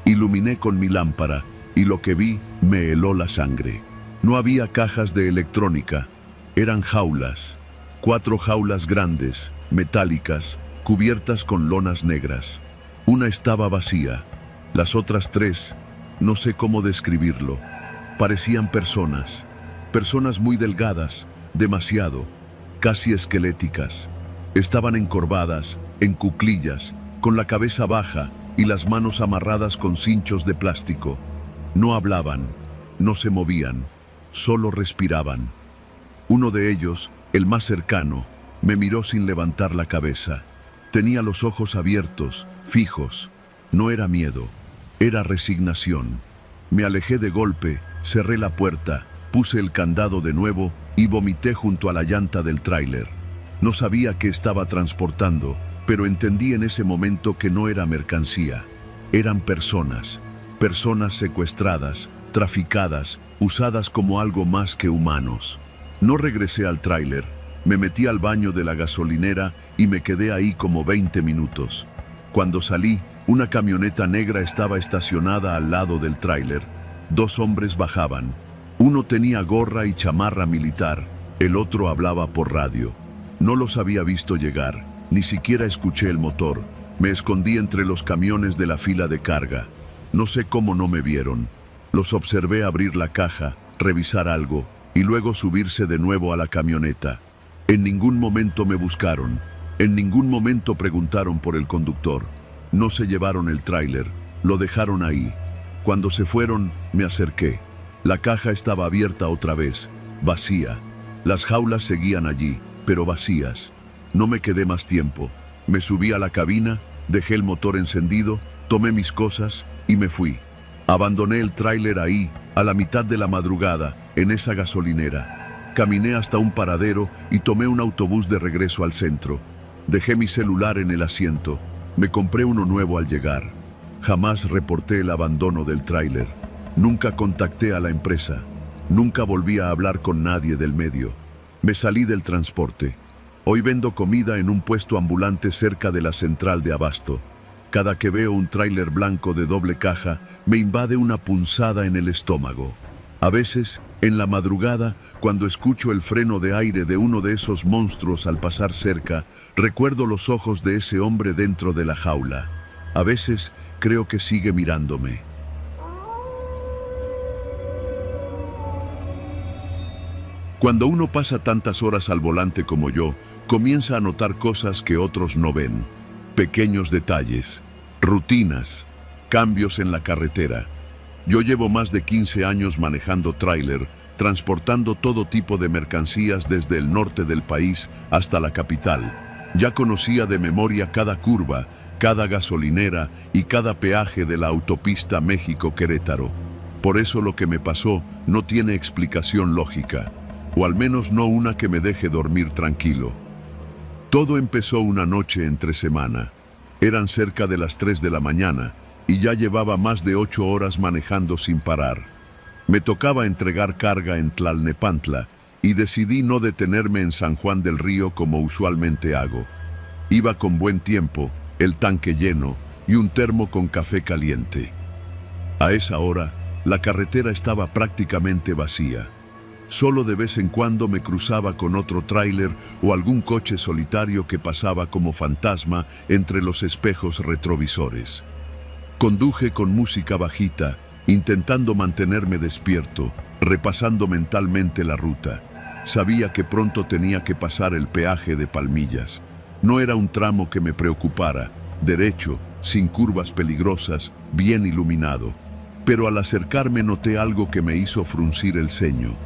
Speaker 1: Iluminé con mi lámpara, y lo que vi me heló la sangre. No había cajas de electrónica, eran jaulas. 4 jaulas grandes, metálicas, cubiertas con lonas negras. Una estaba vacía, las otras 3, no sé cómo describirlo, parecían personas muy delgadas, demasiado, casi esqueléticas. Estaban encorvadas, en cuclillas, con la cabeza baja y las manos amarradas con cinchos de plástico. No hablaban, no se movían, solo respiraban. Uno de ellos, el más cercano, me miró sin levantar la cabeza. Tenía los ojos abiertos, fijos. No era miedo, era resignación. Me alejé de golpe, cerré la puerta, puse el candado de nuevo y vomité junto a la llanta del tráiler. No sabía qué estaba transportando, pero entendí en ese momento que no era mercancía. Eran personas, personas secuestradas, traficadas, usadas como algo más que humanos. No regresé al tráiler, me metí al baño de la gasolinera y me quedé ahí como 20 minutos. Cuando salí, una camioneta negra estaba estacionada al lado del tráiler. 2 hombres bajaban. Uno tenía gorra y chamarra militar, el otro hablaba por radio. No los había visto llegar, ni siquiera escuché el motor. Me escondí entre los camiones de la fila de carga. No sé cómo no me vieron. Los observé abrir la caja, revisar algo y luego subirse de nuevo a la camioneta. En ningún momento me buscaron. En ningún momento preguntaron por el conductor. No se llevaron el tráiler, lo dejaron ahí. Cuando se fueron, me acerqué. La caja estaba abierta otra vez, vacía. Las jaulas seguían allí, pero vacías. No me quedé más tiempo. Me subí a la cabina, dejé el motor encendido, tomé mis cosas y me fui. Abandoné el tráiler ahí, a la mitad de la madrugada, en esa gasolinera. Caminé hasta un paradero y tomé un autobús de regreso al centro. Dejé mi celular en el asiento. Me compré uno nuevo al llegar. Jamás reporté el abandono del tráiler. Nunca contacté a la empresa. Nunca volví a hablar con nadie del medio. Me salí del transporte. Hoy vendo comida en un puesto ambulante cerca de la central de abasto. Cada que veo un tráiler blanco de doble caja, me invade una punzada en el estómago. A veces, en la madrugada, cuando escucho el freno de aire de uno de esos monstruos al pasar cerca, recuerdo los ojos de ese hombre dentro de la jaula. A veces, creo que sigue mirándome. Cuando uno pasa tantas horas al volante como yo, comienza a notar cosas que otros no ven. Pequeños detalles, rutinas, cambios en la carretera. Yo llevo más de 15 años manejando tráiler, transportando todo tipo de mercancías desde el norte del país hasta la capital. Ya conocía de memoria cada curva, cada gasolinera y cada peaje de la autopista México-Querétaro. Por eso lo que me pasó no tiene explicación lógica, o al menos no una que me deje dormir tranquilo. Todo empezó una noche entre semana. Eran cerca de las 3 de la mañana y ya llevaba más de 8 horas manejando sin parar. Me tocaba entregar carga en Tlalnepantla y decidí no detenerme en San Juan del Río como usualmente hago. Iba con buen tiempo, el tanque lleno y un termo con café caliente. A esa hora, la carretera estaba prácticamente vacía. Solo de vez en cuando me cruzaba con otro tráiler o algún coche solitario que pasaba como fantasma entre los espejos retrovisores. Conduje con música bajita, intentando mantenerme despierto, repasando mentalmente la ruta. Sabía que pronto tenía que pasar el peaje de Palmillas. No era un tramo que me preocupara, derecho, sin curvas peligrosas, bien iluminado. Pero al acercarme noté algo que me hizo fruncir el ceño.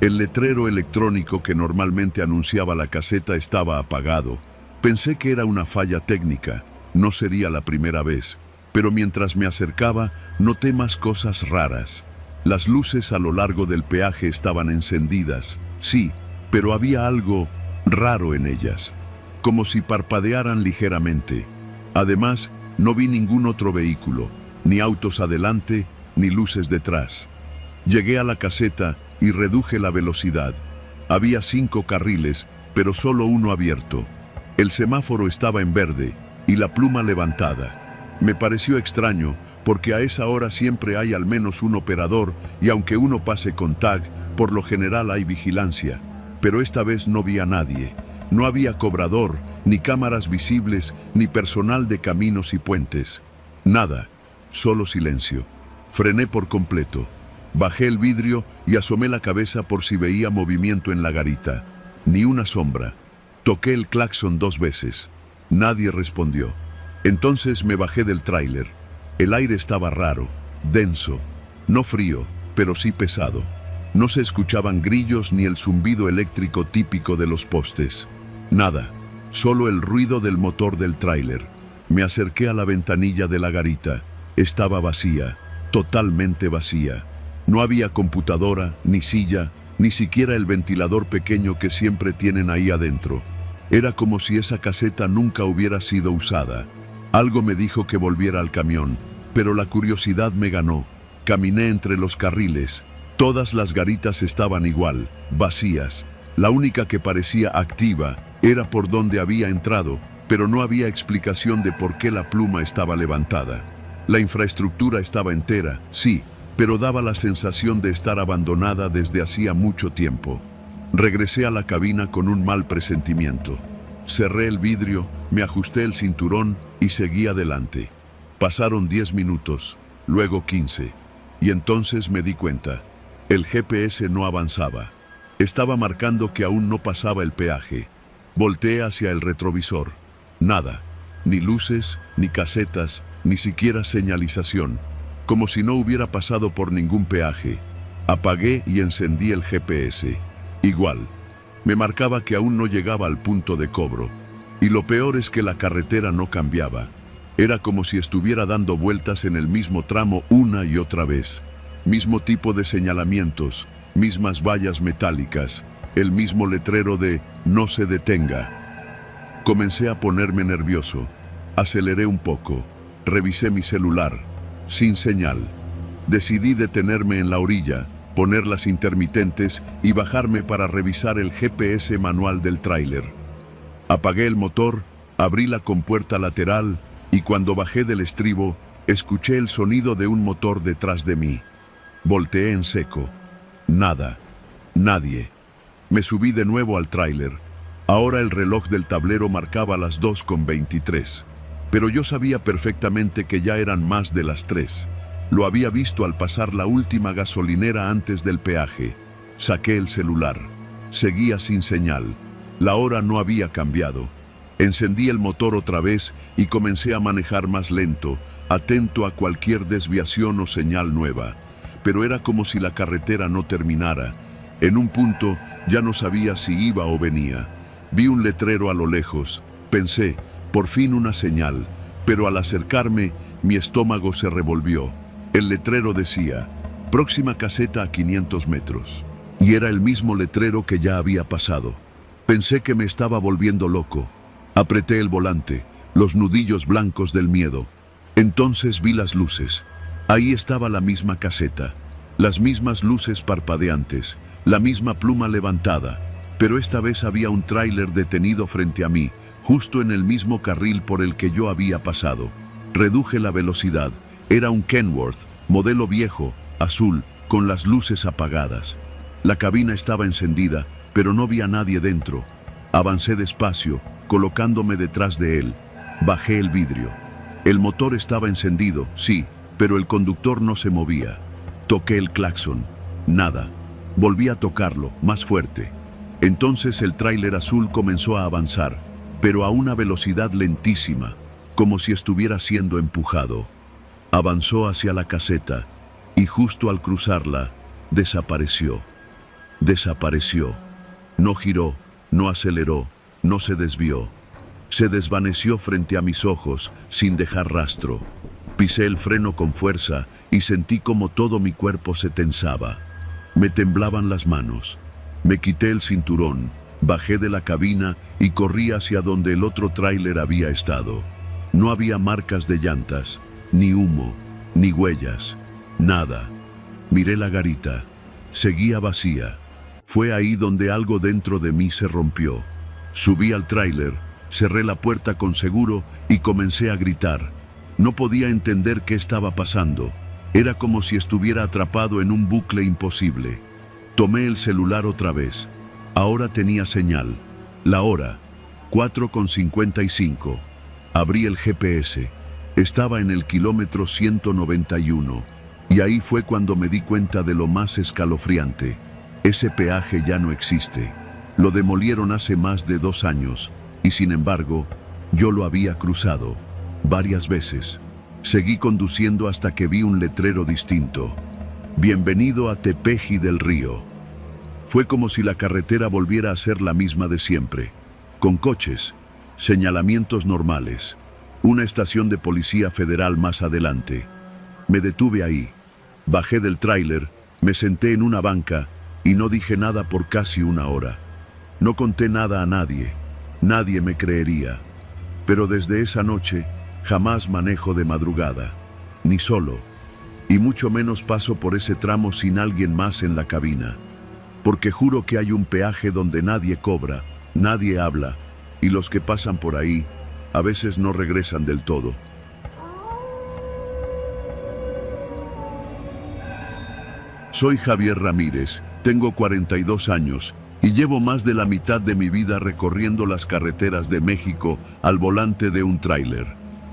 Speaker 1: El letrero electrónico que normalmente anunciaba la caseta estaba apagado. Pensé que era una falla técnica, no sería la primera vez, pero mientras me acercaba noté más cosas raras. Las luces a lo largo del peaje estaban encendidas, sí, pero había algo raro en ellas, como si parpadearan ligeramente. Además, no vi ningún otro vehículo, ni autos adelante, ni luces detrás. Llegué a la caseta y reduje la velocidad. Había 5 carriles, pero solo uno abierto. El semáforo estaba en verde y la pluma levantada. Me pareció extraño porque a esa hora siempre hay al menos un operador y aunque uno pase con tag, por lo general hay vigilancia. Pero esta vez no vi a nadie. No había cobrador, ni cámaras visibles, ni personal de caminos y puentes. Nada, solo silencio. Frené por completo. Bajé el vidrio y asomé la cabeza por si veía movimiento en la garita. Ni una sombra. Toqué el claxon 2 veces. Nadie respondió. Entonces me bajé del tráiler. El aire estaba raro, denso. No frío, pero sí pesado. No se escuchaban grillos ni el zumbido eléctrico típico de los postes. Nada. solo el ruido del motor del tráiler. Me acerqué a la ventanilla de la garita. Estaba vacía, totalmente vacía. No había computadora, ni silla, ni siquiera el ventilador pequeño que siempre tienen ahí adentro. Era como si esa caseta nunca hubiera sido usada. Algo me dijo que volviera al camión, pero la curiosidad me ganó. Caminé entre los carriles. Todas las garitas estaban igual, vacías. La única que parecía activa era por donde había entrado, pero no había explicación de por qué la pluma estaba levantada. La infraestructura estaba entera, sí, pero daba la sensación de estar abandonada desde hacía mucho tiempo. Regresé a la cabina con un mal presentimiento. Cerré el vidrio, me ajusté el cinturón y seguí adelante. Pasaron 10 minutos, luego 15, y entonces me di cuenta. El GPS no avanzaba. Estaba marcando que aún no pasaba el peaje. Volteé hacia el retrovisor. Nada, ni luces, ni casetas, ni siquiera señalización, como si no hubiera pasado por ningún peaje. Apagué y encendí el GPS. Igual, me marcaba que aún no llegaba al punto de cobro. Y lo peor es que la carretera no cambiaba. Era como si estuviera dando vueltas en el mismo tramo una y otra vez. Mismo tipo de señalamientos, mismas vallas metálicas, el mismo letrero de "no se detenga". Comencé a ponerme nervioso. Aceleré un poco. Revisé mi celular. Sin señal. Decidí detenerme en la orilla, poner las intermitentes y bajarme para revisar el GPS manual del tráiler. Apagué el motor, abrí la compuerta lateral y cuando bajé del estribo, escuché el sonido de un motor detrás de mí. Volteé en seco. Nada. Nadie. Me subí de nuevo al tráiler. Ahora el reloj del tablero marcaba las 2:23. Pero yo sabía perfectamente que ya eran más de las 3. Lo había visto al pasar la última gasolinera antes del peaje. Saqué el celular. Seguía sin señal. La hora no había cambiado. Encendí el motor otra vez y comencé a manejar más lento, atento a cualquier desviación o señal nueva. Pero era como si la carretera no terminara. En un punto ya no sabía si iba o venía. Vi un letrero a lo lejos. Pensé, por fin una señal, pero al acercarme, mi estómago se revolvió. El letrero decía, próxima caseta a 500 metros. Y era el mismo letrero que ya había pasado. Pensé que me estaba volviendo loco. Apreté el volante, los nudillos blancos del miedo. Entonces vi las luces. Ahí estaba la misma caseta, las mismas luces parpadeantes, la misma pluma levantada, pero esta vez había un tráiler detenido frente a mí, justo en el mismo carril por el que yo había pasado. Reduje la velocidad. Era un Kenworth, modelo viejo, azul, con las luces apagadas. La cabina estaba encendida, pero no vi a nadie dentro. Avancé despacio, colocándome detrás de él. Bajé el vidrio. El motor estaba encendido, sí, pero el conductor no se movía. Toqué el claxon. Nada. Volví a tocarlo, más fuerte. Entonces el tráiler azul comenzó a avanzar, pero a una velocidad lentísima, como si estuviera siendo empujado. Avanzó hacia la caseta y justo al cruzarla, desapareció. Desapareció. No giró, no aceleró, no se desvió. Se desvaneció frente a mis ojos, sin dejar rastro. Pisé el freno con fuerza y sentí como todo mi cuerpo se tensaba. Me temblaban las manos. Me quité el cinturón, bajé de la cabina y corrí hacia donde el otro tráiler había estado. No había marcas de llantas, ni humo, ni huellas, nada. Miré la garita. Seguía vacía. Fue ahí donde algo dentro de mí se rompió. Subí al tráiler, cerré la puerta con seguro y comencé a gritar. No podía entender qué estaba pasando. Era como si estuviera atrapado en un bucle imposible. Tomé el celular otra vez. Ahora tenía señal. La hora, 4:55. Abrí el GPS. Estaba en el kilómetro 191. Y ahí fue cuando me di cuenta de lo más escalofriante. Ese peaje ya no existe. Lo demolieron hace más de 2 años. Y sin embargo, yo lo había cruzado. Varias veces. Seguí conduciendo hasta que vi un letrero distinto. Bienvenido a Tepeji del Río. Fue como si la carretera volviera a ser la misma de siempre, con coches, Señalamientos normales. Una estación de policía federal más adelante. Me detuve ahí. Bajé del tráiler, me senté en una banca y no dije nada por casi una hora. No conté nada a nadie. Nadie me creería. Pero desde esa noche jamás manejo de madrugada, ni solo, y mucho menos paso por ese tramo sin alguien más en la cabina, porque juro que hay un peaje donde nadie cobra, nadie habla, y los que pasan por ahí a veces no regresan del todo. Soy Javier Ramírez, tengo 42 años y llevo más de la mitad de mi vida recorriendo las carreteras de México al volante de un tráiler.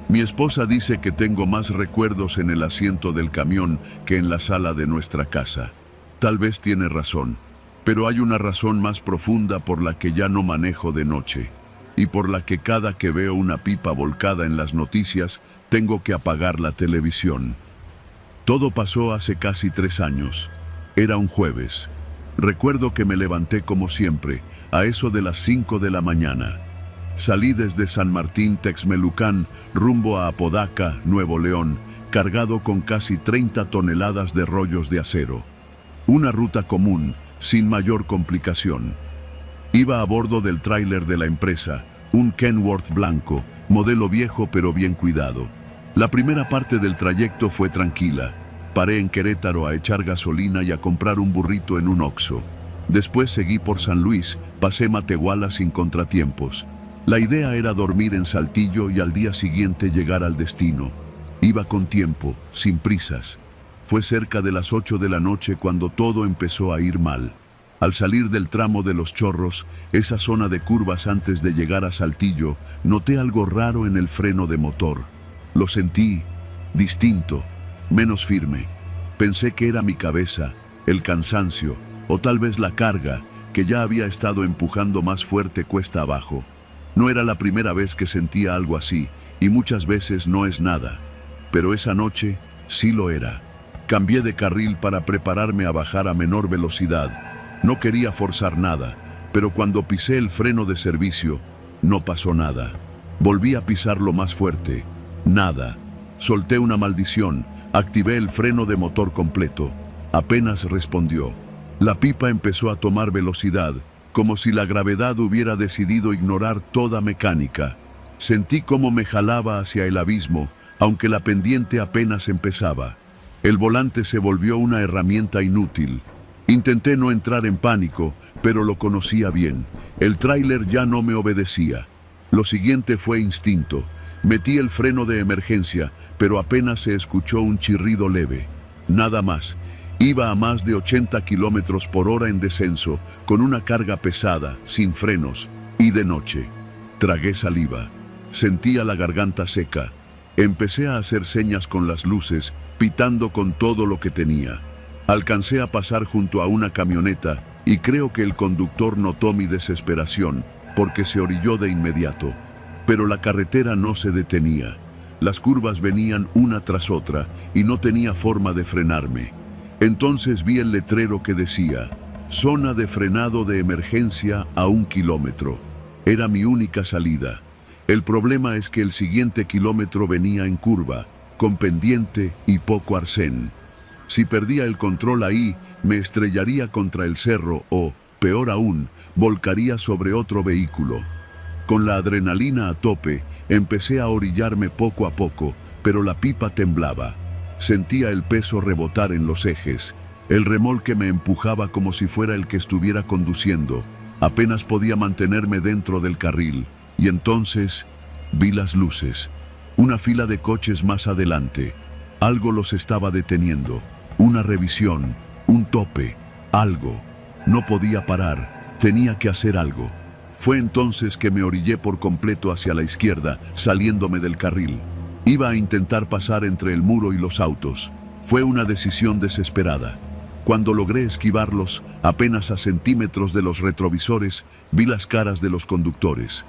Speaker 1: Mi esposa dice que tengo más recuerdos en el asiento del camión que en la sala de nuestra casa. Tal vez tiene razón, pero hay una razón más profunda por la que ya no manejo de noche y por la que cada que veo una pipa volcada en las noticias tengo que apagar la televisión. Todo pasó hace casi 3 años. Era un jueves. Recuerdo que me levanté como siempre, a eso de las 5 de la mañana. Salí desde San Martín Texmelucan rumbo a Apodaca, Nuevo León, cargado con casi 30 toneladas de rollos de acero. Una ruta común, sin mayor complicación. Iba a bordo del tráiler de la empresa, un Kenworth blanco, modelo viejo pero bien cuidado. La primera parte del trayecto fue tranquila. Paré en Querétaro a echar gasolina y a comprar un burrito en un Oxxo. Después seguí por San Luis, pasé Matehuala sin contratiempos. La idea era dormir en Saltillo y al día siguiente llegar al destino. Iba con tiempo, sin prisas. Fue cerca de las 8 de la noche cuando todo empezó a ir mal. Al salir del tramo de Los Chorros, esa zona de curvas antes de llegar a Saltillo, noté algo raro en el freno de motor. Lo sentí distinto, menos firme. Pensé que era mi cabeza, el cansancio, o tal vez la carga, que ya había estado empujando más fuerte cuesta abajo. No era la primera vez que sentía algo así, y muchas veces no es nada. Pero esa noche sí lo era. Cambié de carril para prepararme a bajar a menor velocidad. No quería forzar nada, pero cuando pisé el freno de servicio, no pasó nada. Volví a pisarlo más fuerte. Nada. Solté una maldición, activé el freno de motor completo. Apenas respondió. La pipa empezó a tomar velocidad, como si la gravedad hubiera decidido ignorar toda mecánica. Sentí cómo me jalaba hacia el abismo, aunque la pendiente apenas empezaba. El volante se volvió una herramienta inútil. Intenté no entrar en pánico, pero lo conocía bien. El tráiler ya no me obedecía. Lo siguiente fue instinto. Metí el freno de emergencia, pero apenas se escuchó un chirrido leve. Nada más. Iba a más de 80 kilómetros por hora en descenso, con una carga pesada, sin frenos, y de noche. Tragué saliva. Sentía la garganta seca. Empecé a hacer señas con las luces, pitando con todo lo que tenía. Alcancé a pasar junto a una camioneta y creo que el conductor notó mi desesperación, porque se orilló de inmediato. Pero la carretera no se detenía. Las curvas venían una tras otra y no tenía forma de frenarme. Entonces vi el letrero que decía, zona de frenado de emergencia a 1 kilómetro. Era mi única salida. El problema es que el siguiente kilómetro venía en curva, con pendiente y poco arcén. Si perdía el control ahí, me estrellaría contra el cerro o, peor aún, volcaría sobre otro vehículo. Con la adrenalina a tope, empecé a orillarme poco a poco, pero la pipa temblaba. Sentía el peso rebotar en los ejes. El remolque me empujaba como si fuera el que estuviera conduciendo. Apenas podía mantenerme dentro del carril. Y entonces vi las luces. Una fila de coches más adelante. Algo los estaba deteniendo. Una revisión, un tope, algo. No podía parar. Tenía que hacer algo. Fue entonces que me orillé por completo hacia la izquierda, saliéndome del carril. Iba a intentar pasar entre el muro y los autos. Fue una decisión desesperada. Cuando logré esquivarlos, apenas a centímetros de los retrovisores, vi las caras de los conductores.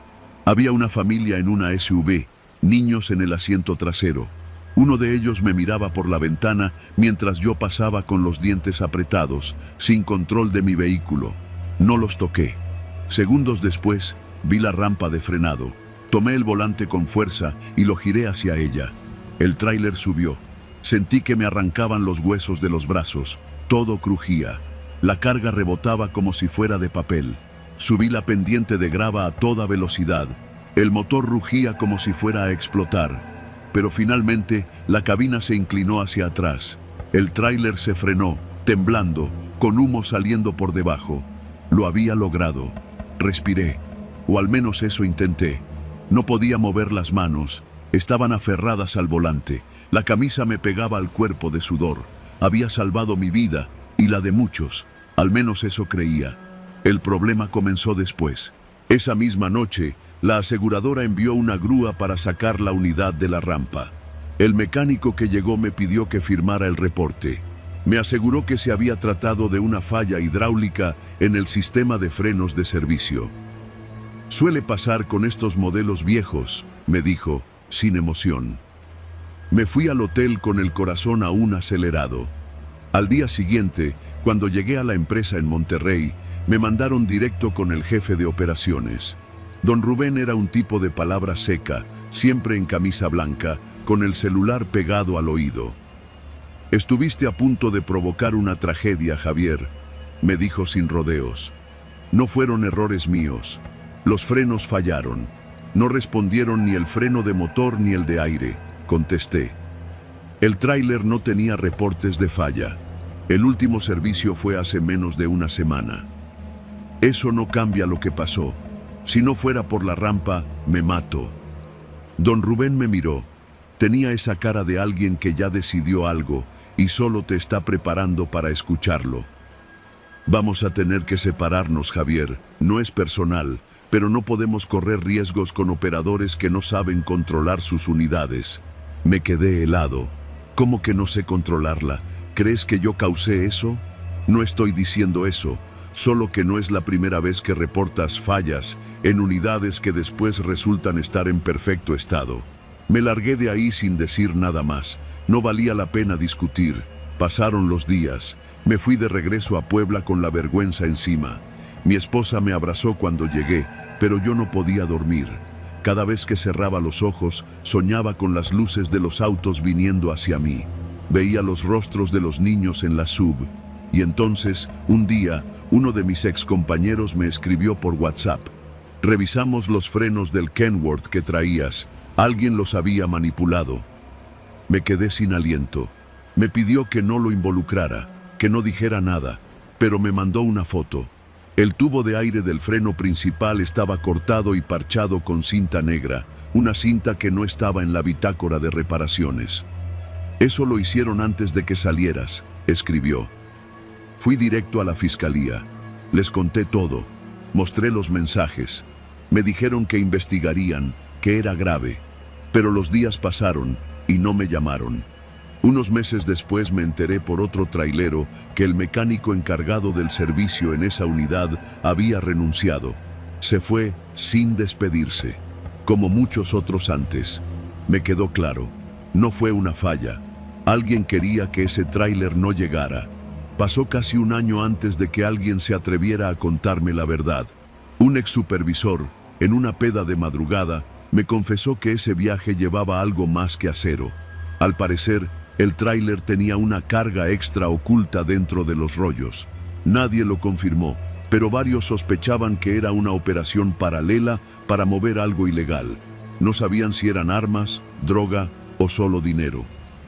Speaker 1: Había una familia en una SUV, niños en el asiento trasero. Uno de ellos me miraba por la ventana mientras yo pasaba con los dientes apretados, sin control de mi vehículo. No los toqué. Segundos después, vi la rampa de frenado. Tomé el volante con fuerza y lo giré hacia ella. El tráiler subió. Sentí que me arrancaban los huesos de los brazos. Todo crujía. La carga rebotaba como si fuera de papel. Subí la pendiente de grava a toda velocidad. El motor rugía como si fuera a explotar. Pero finalmente la cabina se inclinó hacia atrás. El tráiler se frenó, temblando, con humo saliendo por debajo. Lo había logrado. Respiré, o al menos eso intenté. No podía mover las manos. Estaban aferradas al volante. La camisa me pegaba al cuerpo de sudor. Había salvado mi vida y la de muchos. Al menos eso creía. El problema comenzó después. Esa misma noche, la aseguradora envió una grúa para sacar la unidad de la rampa. El mecánico que llegó me pidió que firmara el reporte. Me aseguró que se había tratado de una falla hidráulica en el sistema de frenos de servicio. Suele pasar con estos modelos viejos, me dijo, sin emoción. Me fui al hotel con el corazón aún acelerado. Al día siguiente, cuando llegué a la empresa en Monterrey, me mandaron directo con el jefe de operaciones. Don Rubén era un tipo de palabra seca, siempre en camisa blanca, con el celular pegado al oído. «Estuviste a punto de provocar una tragedia, Javier», me dijo sin rodeos. «No fueron errores míos. Los frenos fallaron. No respondieron ni el freno de motor ni el de aire», contesté. El tráiler no tenía reportes de falla. El último servicio fue hace menos de una semana. Eso no cambia lo que pasó. Si no fuera por la rampa, me mato. Don Rubén me miró. Tenía esa cara de alguien que ya decidió algo y solo te está preparando para escucharlo. Vamos a tener que separarnos, Javier. No es personal, pero no podemos correr riesgos con operadores que no saben controlar sus unidades. Me quedé helado. ¿Cómo que no sé controlarla? ¿Crees que yo causé eso? No estoy diciendo eso, solo que no es la primera vez que reportas fallas en unidades que después resultan estar en perfecto estado. Me largué de ahí sin decir nada más. No valía la pena discutir. Pasaron los días. Me fui de regreso a Puebla con la vergüenza encima. Mi esposa me abrazó cuando llegué, pero yo no podía dormir. Cada vez que cerraba los ojos, soñaba con las luces de los autos viniendo hacia mí. Veía los rostros de los niños en la sub. Y entonces, un día, uno de mis excompañeros me escribió por WhatsApp. «Revisamos los frenos del Kenworth que traías. Alguien los había manipulado». Me quedé sin aliento. Me pidió que no lo involucrara, que no dijera nada, pero me mandó una foto. El tubo de aire del freno principal estaba cortado y parchado con cinta negra, una cinta que no estaba en la bitácora de reparaciones. «Eso lo hicieron antes de que salieras», escribió. Fui directo a la fiscalía. Les conté todo. Mostré los mensajes. Me dijeron que investigarían, que era grave. Pero los días pasaron y no me llamaron. Unos meses después me enteré por otro trailero que el mecánico encargado del servicio en esa unidad había renunciado. Se fue sin despedirse, como muchos otros antes. Me quedó claro, no fue una falla. Alguien quería que ese tráiler no llegara. Pasó casi un año antes de que alguien se atreviera a contarme la verdad. Un ex supervisor, en una peda de madrugada, me confesó que ese viaje llevaba algo más que acero. Al parecer, el tráiler tenía una carga extra oculta dentro de los rollos. Nadie lo confirmó, pero varios sospechaban que era una operación paralela para mover algo ilegal. No sabían si eran armas, droga o solo dinero.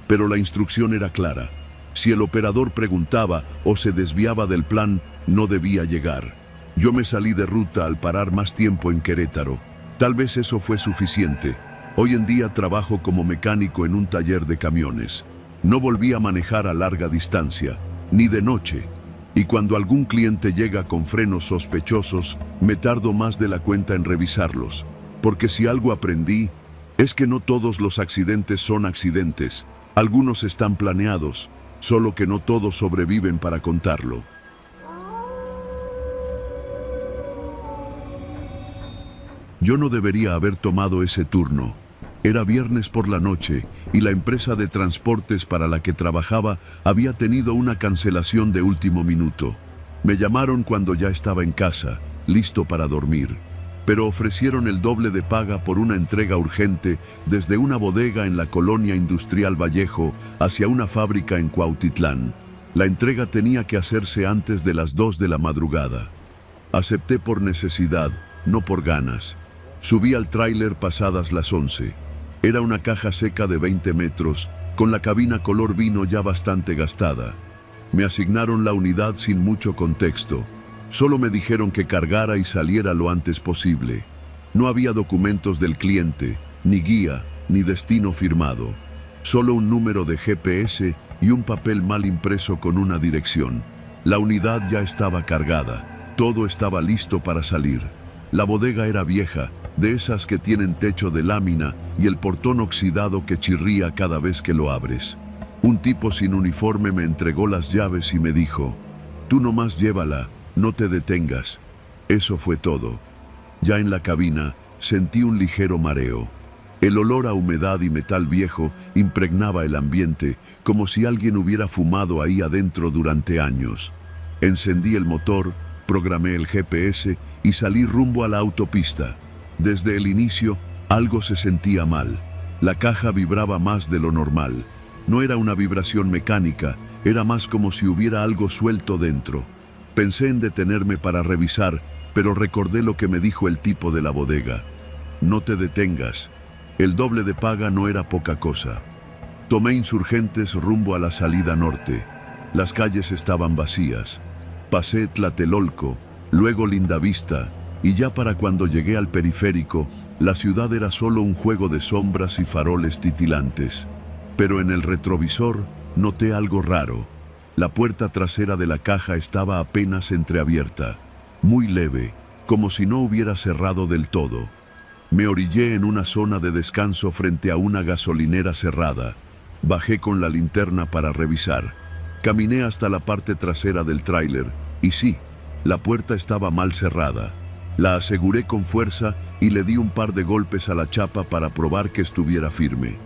Speaker 1: Pero la instrucción era clara. Si el operador preguntaba o se desviaba del plan, no debía llegar. Yo me salí de ruta al parar más tiempo en Querétaro. Tal vez eso fue suficiente. Hoy en día trabajo como mecánico en un taller de camiones. No volví a manejar a larga distancia, ni de noche. Y cuando algún cliente llega con frenos sospechosos, me tardo más de la cuenta en revisarlos. Porque si algo aprendí, es que no todos los accidentes son accidentes. Algunos están planeados, solo que no todos sobreviven para contarlo. Yo no debería haber tomado ese turno. Era viernes por la noche y la empresa de transportes para la que trabajaba había tenido una cancelación de último minuto. Me llamaron cuando ya estaba en casa, listo para dormir. pero ofrecieron el doble de paga por una entrega urgente desde una bodega en la colonia industrial Vallejo hacia una fábrica en Cuautitlán. La entrega tenía que hacerse antes de las 2 de la madrugada. Acepté por necesidad, no por ganas. Subí al tráiler pasadas las 11. Era una caja seca de 20 metros, con la cabina color vino ya bastante gastada. Me asignaron la unidad sin mucho contexto. Solo me dijeron que cargara y saliera lo antes posible. No había documentos del cliente, ni guía, ni destino firmado. Solo un número de GPS y un papel mal impreso con una dirección. La unidad ya estaba cargada. Todo estaba listo para salir. La bodega era vieja, de esas que tienen techo de lámina y el portón oxidado que chirría cada vez que lo abres. Un tipo sin uniforme me entregó las llaves y me dijo: «Tú nomás llévala, no te detengas». Eso fue todo. Ya en la cabina sentí un ligero mareo. El olor a humedad y metal viejo impregnaba el ambiente, como si alguien hubiera fumado ahí adentro durante años. Encendí el motor, programé el GPS y salí rumbo a la autopista. Desde el inicio, algo se sentía mal. La caja vibraba más de lo normal. No era una vibración mecánica, era más como si hubiera algo suelto dentro. Pensé en detenerme para revisar, pero recordé lo que me dijo el tipo de la bodega. «No te detengas». El doble de paga no era poca cosa. Tomé Insurgentes rumbo a la salida norte. Las calles estaban vacías. Pasé Tlatelolco, luego Lindavista, y ya para cuando llegué al periférico, la ciudad era solo un juego de sombras y faroles titilantes. Pero en el retrovisor noté algo raro. La puerta trasera de la caja estaba apenas entreabierta, muy leve, como si no hubiera cerrado del todo. Me orillé en una zona de descanso frente a una gasolinera cerrada. Bajé con la linterna para revisar. Caminé hasta la parte trasera del tráiler y sí, la puerta estaba mal cerrada. La aseguré con fuerza y le di un par de golpes a la chapa para probar que estuviera firme.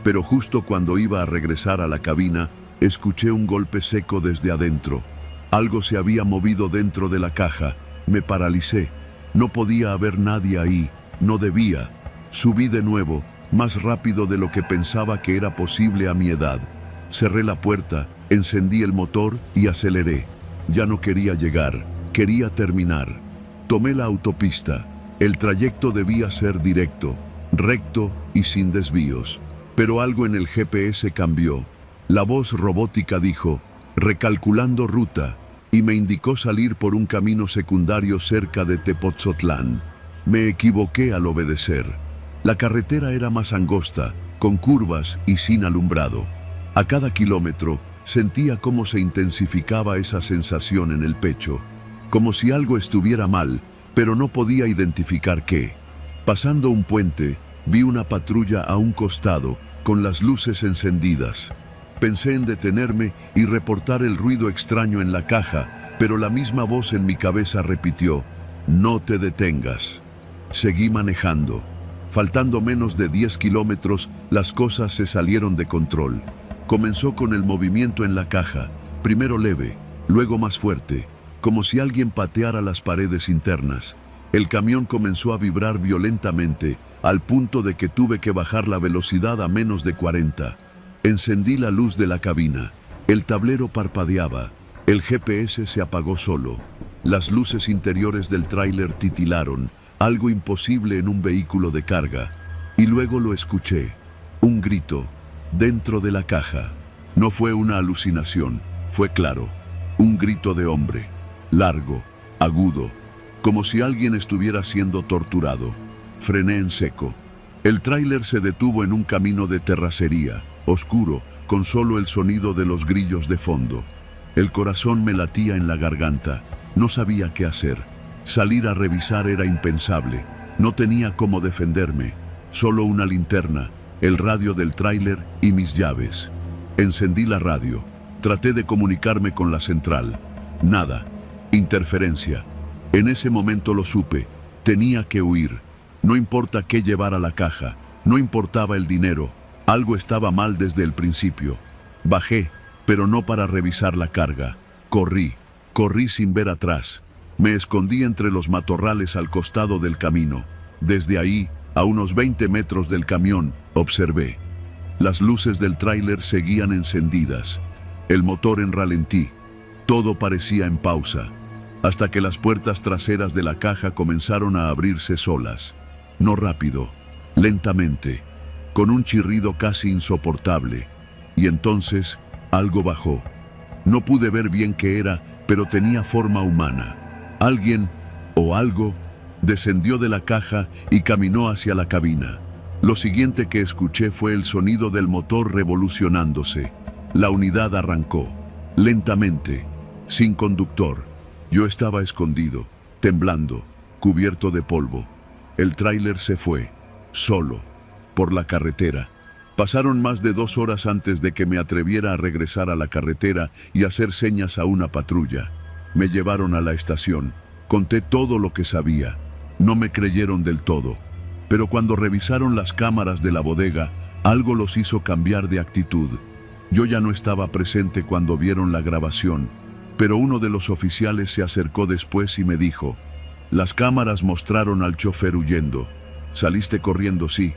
Speaker 1: Pero justo cuando iba a regresar a la cabina, escuché un golpe seco desde adentro. Algo se había movido dentro de la caja. Me paralicé. No podía haber nadie ahí. No debía. Subí de nuevo, más rápido de lo que pensaba que era posible a mi edad. Cerré la puerta, encendí el motor y aceleré. Ya no quería llegar, quería terminar. Tomé la autopista. El trayecto debía ser directo, recto y sin desvíos. Pero algo en el GPS cambió. La voz robótica dijo: «Recalculando ruta», y me indicó salir por un camino secundario cerca de Tepotzotlán. Me equivoqué al obedecer. La carretera era más angosta, con curvas y sin alumbrado. A cada kilómetro sentía cómo se intensificaba esa sensación en el pecho, como si algo estuviera mal, pero no podía identificar qué. Pasando un puente, vi una patrulla a un costado, con las luces encendidas. Pensé en detenerme y reportar el ruido extraño en la caja, pero la misma voz en mi cabeza repitió: «No te detengas». Seguí manejando. Faltando menos de 10 kilómetros, las cosas se salieron de control. Comenzó con el movimiento en la caja, primero leve, luego más fuerte, como si alguien pateara las paredes internas. El camión comenzó a vibrar violentamente, al punto de que tuve que bajar la velocidad a menos de 40. Encendí la luz de la cabina. El tablero parpadeaba. El GPS se apagó solo. Las luces interiores del tráiler titilaron, algo imposible en un vehículo de carga. Y luego lo escuché. Un grito, dentro de la caja. No fue una alucinación, fue claro. Un grito de hombre, largo, agudo, como si alguien estuviera siendo torturado. Frené en seco. El tráiler se detuvo en un camino de terracería, oscuro, con solo el sonido de los grillos de fondo. El corazón me latía en la garganta. No sabía qué hacer. Salir a revisar era impensable. No tenía cómo defenderme. Solo una linterna, el radio del tráiler y mis llaves. Encendí la radio. Traté de comunicarme con la central. Nada. Interferencia. En ese momento lo supe. Tenía que huir. No importa qué llevara la caja. No importaba el dinero. Algo estaba mal desde el principio. Bajé, pero no para revisar la carga. Corrí sin ver atrás. Me escondí entre los matorrales al costado del camino. Desde ahí, a unos 20 metros del camión, observé. Las luces del tráiler seguían encendidas. El motor en ralentí. Todo parecía en pausa, hasta que las puertas traseras de la caja comenzaron a abrirse solas. No rápido, lentamente, con un chirrido casi insoportable. Y entonces, algo bajó. No pude ver bien qué era, pero tenía forma humana. Alguien, o algo, descendió de la caja y caminó hacia la cabina. Lo siguiente que escuché fue el sonido del motor revolucionándose. La unidad arrancó, lentamente, sin conductor. Yo estaba escondido, temblando, cubierto de polvo. El tráiler se fue, solo, por la carretera. Pasaron más de 2 horas antes de que me atreviera a regresar a la carretera y hacer señas a una patrulla. Me llevaron a la estación. Conté todo lo que sabía. No me creyeron del todo. Pero cuando revisaron las cámaras de la bodega, algo los hizo cambiar de actitud. Yo ya no estaba presente cuando vieron la grabación, pero uno de los oficiales se acercó después y me dijo: las cámaras mostraron al chofer huyendo. Saliste corriendo, sí,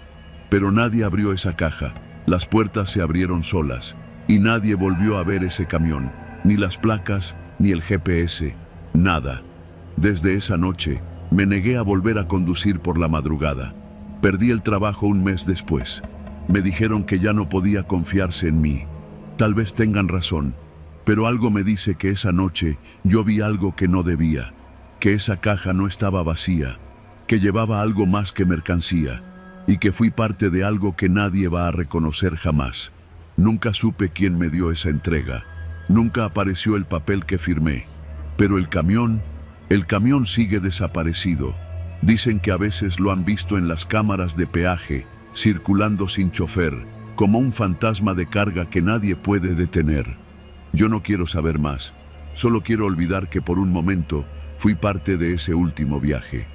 Speaker 1: pero nadie abrió esa caja. Las puertas se abrieron solas y nadie volvió a ver ese camión, ni las placas, ni el GPS, nada. Desde esa noche, me negué a volver a conducir por la madrugada. Perdí el trabajo un mes después. Me dijeron que ya no podía confiarse en mí. Tal vez tengan razón, pero algo me dice que esa noche yo vi algo que no debía, que esa caja no estaba vacía, que llevaba algo más que mercancía, y que fui parte de algo que nadie va a reconocer jamás. Nunca supe quién me dio esa entrega. Nunca apareció el papel que firmé. Pero el camión sigue desaparecido. Dicen que a veces lo han visto en las cámaras de peaje, circulando sin chofer, como un fantasma de carga que nadie puede detener. Yo no quiero saber más. Solo quiero olvidar que por un momento fui parte de ese último viaje.